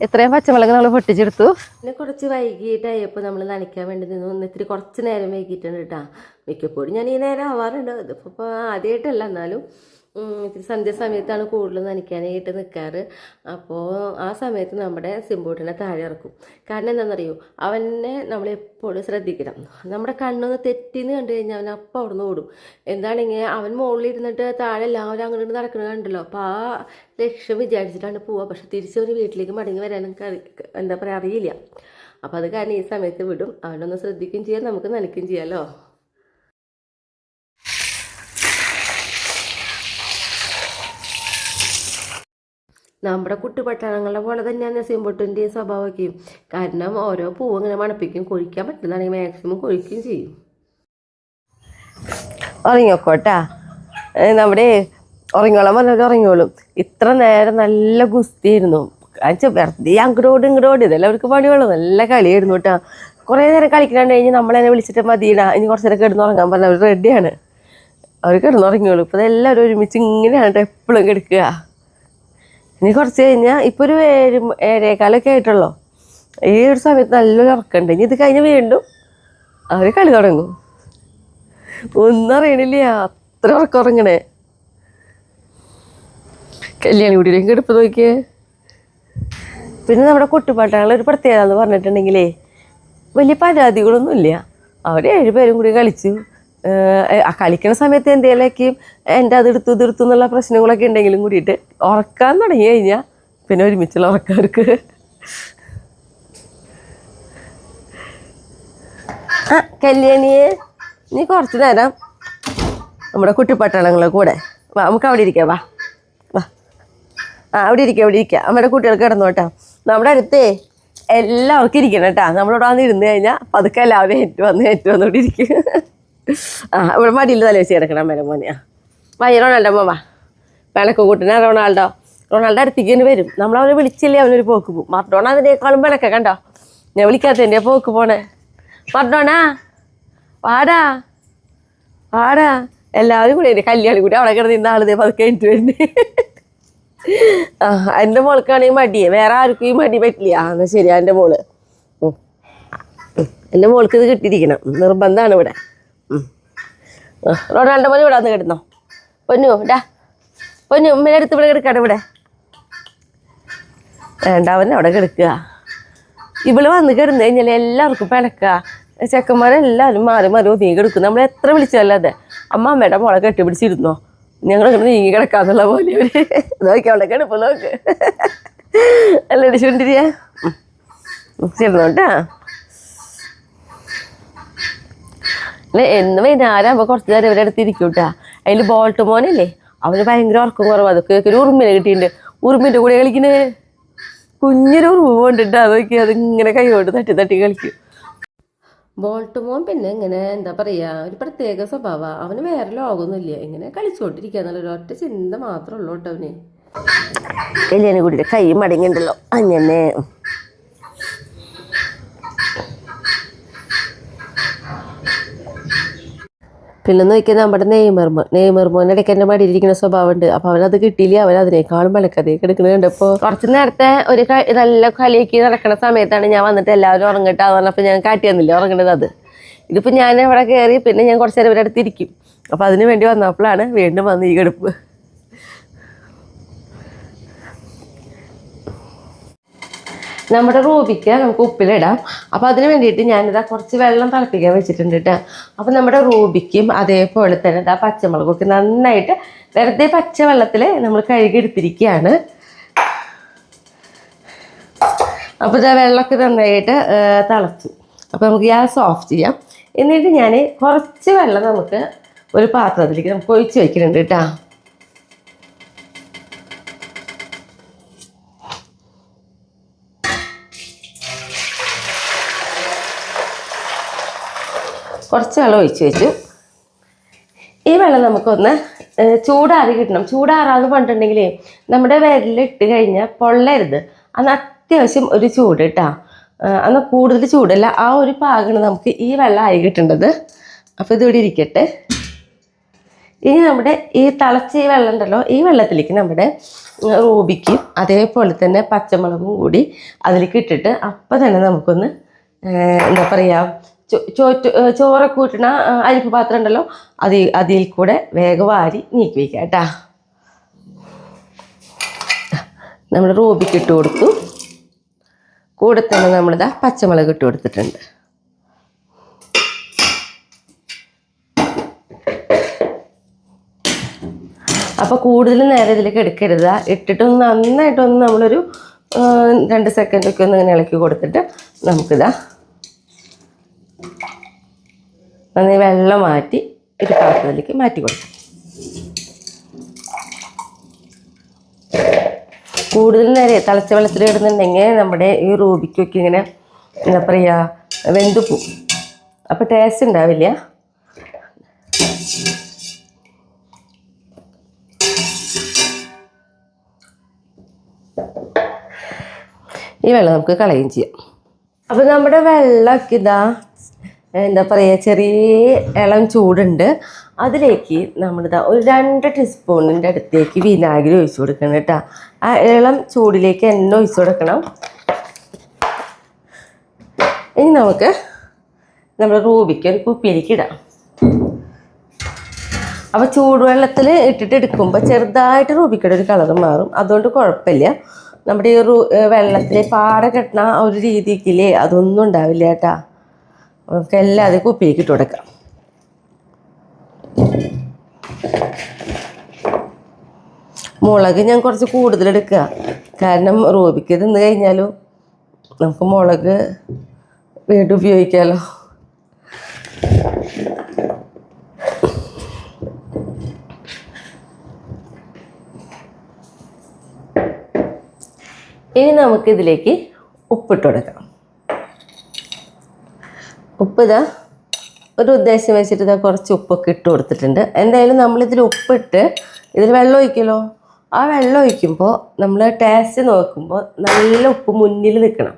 എത്രയും പച്ചമുളക് നമ്മൾ പൊട്ടിച്ചെടുത്തു. പിന്നെ കുറച്ച് വൈകിട്ടായപ്പോൾ നമ്മൾ നനയ്ക്കാൻ വേണ്ടി നിന്ന് ഇത്തിരി കുറച്ച് നേരം വൈകിയിട്ടുണ്ട് കേട്ടോ. മിക്കപ്പോഴും ഞാൻ ഈ നേരം ആവാറുണ്ട്. ഇതിപ്പോൾ ആദ്യമായിട്ടല്ല, എന്നാലും ഇത്തിരി സന്ധ്യ സമയത്താണ് കൂടുതലും നനയ്ക്കാനായിട്ട് നിൽക്കാറ്. അപ്പോൾ ആ സമയത്ത് നമ്മുടെ സിംബോട്ടിനെ താഴെ ഇറക്കും. കാരണം എന്താണെന്നറിയോ, അവനെ നമ്മളെപ്പോഴും ശ്രദ്ധിക്കണം. നമ്മുടെ കണ്ണൊന്ന് തെറ്റിന്ന് കണ്ടു കഴിഞ്ഞാൽ അവൻ അപ്പം അവിടെ നിന്ന് ഓടും. എന്താണെങ്കിൽ അവൻ മുകളിൽ ഇരുന്നിട്ട് താഴെ എല്ലാവരും അങ്ങോട്ട് നടക്കുന്നത് കണ്ടല്ലോ. അപ്പോൾ ആ ലക്ഷ്യം വിചാരിച്ചിട്ടാണ് പോവുക. പക്ഷെ തിരിച്ചവന് വീട്ടിലേക്ക് മടങ്ങി വരാനും എന്താ പറയുക അറിയില്ല. അപ്പോൾ അത് കാരണം ഈ സമയത്ത് വിടും. അവനൊന്ന് ശ്രദ്ധിക്കുകയും ചെയ്യാം, നമുക്ക് നനയ്ക്കുകയും ചെയ്യാമല്ലോ. നമ്മുടെ കുട്ടിപ്പട്ടാളങ്ങളുടെ പോലെ തന്നെയാണ് നസീംപൊട്ടിൻ്റെയും സ്വഭാവമൊക്കെയും. കാരണം ഓരോ പൂവ് ഇങ്ങനെ മണപ്പിക്കും, കൊഴിക്കാൻ പറ്റുന്നതാണെങ്കിൽ മാക്സിമം കൊഴിക്കുകയും ചെയ്യും. ഉറങ്ങിക്കോട്ടാ, നമ്മുടെ ഉറങ്ങിയോളം പറഞ്ഞാൽ ഉറങ്ങിയോളും. ഇത്ര നേരം നല്ല ഗുസ്തിയായിരുന്നു. വെറുതെ അങ്ങോട്ട് ഇതെല്ലാം അവർക്ക് പണിയുള്ളൂ. നല്ല കളിയായിരുന്നു കേട്ടോ. കുറേ നേരം കളിക്കാണ്ട് കഴിഞ്ഞ് നമ്മളെന്നെ വിളിച്ചിട്ട് മതിയിടാ, ഇനി കുറച്ച് നേരം കിടന്നുറങ്ങാൻ പറഞ്ഞാൽ അവർ റെഡിയാണ്. അവർ കിടന്നുറങ്ങിയോളൂ. ഇപ്പോൾ ഇതെല്ലാവരും ഒരുമിച്ച് ഇങ്ങനെയാണ് എപ്പോഴും കിടക്കുക. ഇനി കുറച്ച് കഴിഞ്ഞാൽ ഇപ്പോൾ ഒരു 7-7:15 ആയിട്ടുള്ളൂ. ഈ ഒരു സമയത്ത് നല്ലൊരു ഉറക്കമുണ്ട്. ഇനി ഇത് കഴിഞ്ഞ് വീണ്ടും അവർ കളി തുടങ്ങും. ഒന്നും അറിയണില്ല, അത്ര ഉറക്കം ഉറങ്ങണേ. കല്യാണി കുട്ടിയിലേക്ക് കിടപ്പ് നോക്കിയേ. പിന്നെ നമ്മുടെ കുട്ടിപ്പാട്ടാനുള്ള ഒരു പ്രത്യേകത എന്ന് പറഞ്ഞിട്ടുണ്ടെങ്കിലേ വലിയ പരാതികളൊന്നുമില്ല. അവർ 7 പേരും കൂടി കളിച്ചു. കളിക്കുന്ന സമയത്ത് എന്തെങ്കിലുമൊക്കെയും എൻ്റെ അതെടുത്തു ഇതെടുത്തു എന്നുള്ള പ്രശ്നങ്ങളൊക്കെ ഉണ്ടെങ്കിലും കൂടിയിട്ട് ഉറക്കാൻ തുടങ്ങി കഴിഞ്ഞാൽ പിന്നെ ഒരുമിച്ചുള്ള ഉറക്കവർക്ക്. കല്യാണിയെ നീ കുറച്ച് നേരം നമ്മുടെ കുട്ടിപ്പട്ടാളങ്ങളെ കൂടെ വാ, നമുക്ക് അവിടെ ഇരിക്കാം. വാ വാ, അവിടെ ഇരിക്കാം. നമ്മുടെ കുട്ടികൾക്ക് കിടന്നോട്ടാ. നമ്മുടെ അടുത്തേ എല്ലാവർക്കും ഇരിക്കണം കേട്ടാ. നമ്മളിവിടെ വന്ന് ഇരുന്ന് കഴിഞ്ഞാൽ പതുക്കെ എല്ലാവരും ഏറ്റു വന്നോട്ട് ഇരിക്കും. ഇവിടെ മടിയിൽ തല വെച്ച് കിടക്കണം അമ്മേനെ മോനെ. റൊണാൾഡോ വാ, പിണക്ക് കൂട്ടിനാ റൊണാൾഡോ അടുത്തേക്ക് തന്നെ വരും. നമ്മളവനെ വിളിച്ചില്ലേ അവനൊരു പോക്ക് പോകും. മർഡോണ അതിനേക്കാളും പിണക്ക കണ്ടോ. ഞാൻ വിളിക്കാത്തതിൻ്റെ പോക്ക് പോണേ. മർഡോണ വാടാ എല്ലാവരും കൂടി കല്യാണി കൂടി അവിടെ കിടന്ന് ഇന്ന ആളിതേ പതുക്കെ എനിക്ക് വേണ്ടി. എൻ്റെ മോൾക്കാണെങ്കിൽ മടിയേ, വേറെ ആർക്കും ഈ മടി പറ്റില്ല. എന്നാൽ ശരിയാ, എൻ്റെ മോള് എൻ്റെ മോൾക്ക് ഇത് കിട്ടിയിരിക്കണം, നിർബന്ധമാണ് ഇവിടെ. റൊണാൾഡോ മോനെ ഇവിടെ വന്ന് കിടന്നോ. പൊന്നു ഉമ്മയുടെ അടുത്ത് ഇവിടെ കിടക്കാണ്. ഇവിടെ വേണ്ട, അവൻ അവിടെ കിടക്കുക. ഇവള് വന്ന് കിടന്നു കഴിഞ്ഞാൽ എല്ലാവർക്കും പിണക്കുക. ചെക്കന്മാരെല്ലാവരും മാറി ഒതുങ്ങി കിടക്കും. നമ്മൾ എത്ര വിളിച്ചല്ലാതെ അമ്മയുടെ മോളെ കെട്ടിപ്പിടിച്ചിരുന്നോ, ഞങ്ങൾ നീങ്ങി കിടക്കാന്നുള്ള പോലെ നോക്കി അവിടെ കിടപ്പ് നോക്ക്. അല്ല അടിച്ചുകൊണ്ടിരിക്കുക ചേർന്നോട്ടാ. അല്ല എന്ന് വൈകുന്നേരമാകുമ്പോൾ കുറച്ച് നേരം ഇവരെ അടുത്ത് ഇരിക്കും കേട്ടാ. അതിൽ ബോൾട്ട് മോനല്ലേ, അവന് ഭയങ്കര ഉറക്കം കുറവ്. അതൊക്കെ ഒരു ഉറുമ്പിനെ കിട്ടിയിട്ടുണ്ട്. ഉറുമ്പിൻ്റെ കൂടെ കളിക്കണേ, കുഞ്ഞൊരു ഉറുമ്പ് കൊണ്ടിട്ട് അതൊക്കെ അതിങ്ങനെ കൈകൊണ്ട് തട്ടി കളിക്കും. ബോൾട്ട് മോൻ പിന്നെ ഇങ്ങനെ എന്താ പറയുക, ഒരു പ്രത്യേക സ്വഭാവമാണ്. അവന് വേറെ ലോകമൊന്നുമില്ല, ഇങ്ങനെ കളിച്ചുകൊണ്ടിരിക്കുക എന്നുള്ളൊരു ഒറ്റ ചിന്ത മാത്രമേ ഉള്ളൂ കേട്ടോ അവന്. കല്യാണി കൂടിയിട്ട് കൈ മടങ്ങിണ്ടല്ലോ അങ്ങനെ. പിന്നെ നോക്കിയാൽ നമ്മുടെ നെയ്മർ മോൻ ഇടയ്ക്ക് എൻ്റെ മടിയിലിരിക്കുന്ന സ്വഭാവമുണ്ട്. അപ്പോൾ അവനത് കിട്ടിയില്ല, അവൻ അതിനേക്കാളും വിലക്കതേക്ക് എടുക്കുന്നത് കണ്ടപ്പോൾ കുറച്ച് നേരത്തെ ഒരു നല്ല കളിയൊക്കെ നടക്കുന്ന സമയത്താണ് ഞാൻ വന്നിട്ട് എല്ലാവരും ഉറങ്ങട്ടാന്ന് പറഞ്ഞപ്പോൾ ഞാൻ കാട്ടി തന്നില്ല ഉറങ്ങണത്. അത് ഇതിപ്പോൾ ഞാൻ അവിടെ കയറി പിന്നെ ഞാൻ കുറച്ച് നേരം ഇവരുടെ അടുത്തിരിക്കും. അപ്പോൾ അതിന് വേണ്ടി വന്നപ്പോഴാണ് വീണ്ടും വന്ന് ഈ കിടപ്പ്. നമ്മുടെ റൂബിക്ക് നമുക്ക് ഉപ്പിലിടാം. അപ്പോൾ അതിന് വേണ്ടിയിട്ട് ഞാനിതാ കുറച്ച് വെള്ളം തിളപ്പിക്കാൻ വെച്ചിട്ടുണ്ട് കേട്ടോ. അപ്പോൾ നമ്മുടെ റൂബിക്കും അതേപോലെ തന്നെ ഇതാ പച്ചമുളകൊക്കെ നന്നായിട്ട് വെറുതെ പച്ച വെള്ളത്തിൽ നമ്മൾ കഴുകിയെടുത്തിരിക്കുകയാണ്. അപ്പോൾ ഇതാ വെള്ളമൊക്കെ നന്നായിട്ട് തിളച്ചു. അപ്പോൾ നമുക്ക് ഗ്യാസ് ഓഫ് ചെയ്യാം. എന്നിട്ട് ഞാൻ കുറച്ച് വെള്ളം നമുക്ക് ഒരു പാത്രത്തിലേക്ക് നമുക്ക് ഒഴിച്ച് വയ്ക്കുന്നുണ്ട് കേട്ടോ. കുറച്ച് വെള്ളം ഒഴിച്ച് വെച്ചു. ഈ വെള്ളം നമുക്കൊന്ന് ചൂടാറി കിട്ടണം. ചൂടാറാന്ന് പറഞ്ഞിട്ടുണ്ടെങ്കിൽ നമ്മുടെ വിരലിട്ട് കഴിഞ്ഞാൽ പൊള്ളരുത്. അന്ന് അത്യാവശ്യം ഒരു ചൂട് കേട്ടോ. അന്ന് കൂടുതൽ ചൂടല്ല, ആ ഒരു പാകമാണ് നമുക്ക് ഈ വെള്ളം ആയി കിട്ടേണ്ടത്. അപ്പോൾ ഇതിവിടെ ഇരിക്കട്ടെ. ഇനി നമ്മുടെ ഈ തിളച്ച ഈ വെള്ളം ഉണ്ടല്ലോ, ഈ വെള്ളത്തിലേക്ക് നമ്മുടെ റൂബിക്കും അതേപോലെ തന്നെ പച്ചമുളകും കൂടി അതിലേക്ക് ഇട്ടിട്ട് അപ്പം തന്നെ നമുക്കൊന്ന് എന്താ പറയുക, ചോറൊക്കെ കൂട്ടണ അരിപ്പ് പാത്രം ഉണ്ടല്ലോ, അതിൽ കൂടെ വേഗം വാരി നീക്കി വയ്ക്കാം കേട്ടാ. നമ്മൾ റൂബിക്ക് ഇട്ട് കൊടുത്തു. കൂടെ തന്നെ നമ്മളിതാ പച്ചമുളക് ഇട്ട് കൊടുത്തിട്ടുണ്ട്. അപ്പോൾ കൂടുതൽ നേരം ഇതിലേക്ക് എടുക്കരുത്. ഇട്ടിട്ടൊന്ന് നന്നായിട്ടൊന്ന് നമ്മളൊരു 2 സെക്കൻഡൊക്കെ ഒന്ന് ഇങ്ങനെ ഇളക്കി കൊടുത്തിട്ട് നമുക്കിതാ നന്നായി വെള്ളം മാറ്റി ഒരു പാത്രത്തിലേക്ക് മാറ്റി കൊടുക്കാം. കൂടുതൽ നേരം തിളച്ച വെള്ളത്തിൽ ഇടുന്നുണ്ടെങ്കിൽ നമ്മുടെ ഈ റൂബിക്കൊക്കെ ഇങ്ങനെ എന്താ പറയുക വെന്തു പോവും. അപ്പോൾ ടേസ്റ്റ് ഉണ്ടാവില്ല. ഈ വെള്ളം നമുക്ക് കളയുകയും ചെയ്യാം. അപ്പോൾ നമ്മുടെ വെള്ളമൊക്കെ ഇതാ എന്താ പറയുക ചെറിയ ഇളം ചൂടുണ്ട്. അതിലേക്ക് നമ്മളിതാ ഒരു 2 ടീസ്പൂണിൻ്റെ അടുത്തേക്ക് വിനാഗിരി ഒഴിച്ചു കൊടുക്കണം കേട്ടോ. ആ ഇളം ചൂടിലേക്ക് എണ്ണ ഒഴിച്ചു കൊടുക്കണം. ഇനി നമുക്ക് നമ്മുടെ റൂബിക്ക് ഒരു കുപ്പിയിലേക്ക് ഇടാം. അപ്പോൾ ചൂടുവെള്ളത്തിൽ ഇട്ടിട്ട് എടുക്കുമ്പോൾ ചെറുതായിട്ട് റൂബിക്കയുടെ ഒരു കളർ മാറും. അതുകൊണ്ട് കുഴപ്പമില്ല. നമ്മുടെ ഈ വെള്ളത്തിൽ പാട കെട്ടണ ഒരു രീതിക്കില്ലേ അതൊന്നും ഉണ്ടാവില്ല കേട്ടോ. നമുക്ക് എല്ലാതും കുപ്പിയിലേക്ക് ഇട്ട് കൊടുക്കാം. മുളക് ഞാൻ കുറച്ച് കൂടുതൽ എടുക്കുക. കാരണം റൂബിക്ക് തിന്ന് കഴിഞ്ഞാലും നമുക്ക് മുളക് വീണ്ടും ഉപയോഗിക്കാമല്ലോ. ഇനി നമുക്കിതിലേക്ക് ഉപ്പിട്ട് കൊടുക്കാം. ഉപ്പ് ഇതാ ഒരു ഉദ്ദേശം വെച്ചിട്ട് ഇതാ കുറച്ച് ഉപ്പൊക്കെ ഇട്ട് കൊടുത്തിട്ടുണ്ട്. എന്തായാലും നമ്മളിതിൽ ഉപ്പിട്ട് ഇതിൽ വെള്ളം ഒഴിക്കുമല്ലോ. ആ വെള്ളം ഒഴിക്കുമ്പോൾ നമ്മൾ ടേസ്റ്റ് നോക്കുമ്പോൾ നല്ല ഉപ്പ് മുന്നിൽ നിൽക്കണം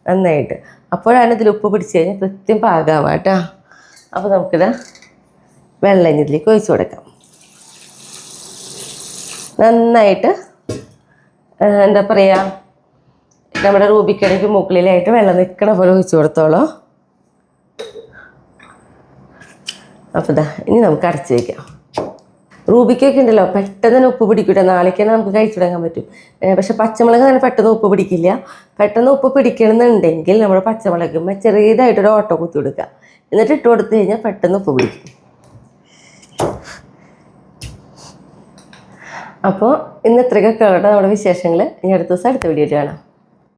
നന്നായിട്ട്. അപ്പോഴാണ് ഇതിൽ ഉപ്പ് പിടിച്ച് കഴിഞ്ഞാൽ കൃത്യം പാകാവുക കേട്ടോ. അപ്പോൾ നമുക്കിതാ വെള്ളം ഇതിലേക്ക് ഒഴിച്ച് കൊടുക്കാം. നന്നായിട്ട് എന്താ പറയുക നമ്മുടെ റൂബിക്കടയ്ക്ക് മുകളിലായിട്ട് വെള്ളം നിൽക്കണ പോലെ ഒഴിച്ച് കൊടുത്തോളൂ. അപ്പോൾ ഇതാ ഇനി നമുക്ക് അടച്ച് വയ്ക്കാം. റൂബിക്കൊക്കെ ഉണ്ടല്ലോ പെട്ടെന്ന് തന്നെ ഉപ്പ് പിടിക്കൂട്ടെ. നാളേക്ക് തന്നെ നമുക്ക് കഴിച്ചു തുടങ്ങാൻ പറ്റും. പക്ഷെ പച്ചമുളക് തന്നെ പെട്ടെന്ന് ഉപ്പ് പിടിക്കില്ല. പെട്ടെന്ന് ഉപ്പ് പിടിക്കണമെന്നുണ്ടെങ്കിൽ നമ്മുടെ പച്ചമുളകുമ്പോൾ ചെറിയതായിട്ടൊരു ഓട്ടോ കുത്തി കൊടുക്കുക. എന്നിട്ട് ഇട്ട് കൊടുത്തു കഴിഞ്ഞാൽ പെട്ടെന്ന് ഉപ്പ് പിടിക്കും. അപ്പോൾ ഇന്ന് ഇത്രയൊക്കെ കേട്ടോ നമ്മുടെ വിശേഷങ്ങൾ. ഇനി അടുത്ത ദിവസം അടുത്ത വീഡിയോ കാണാം.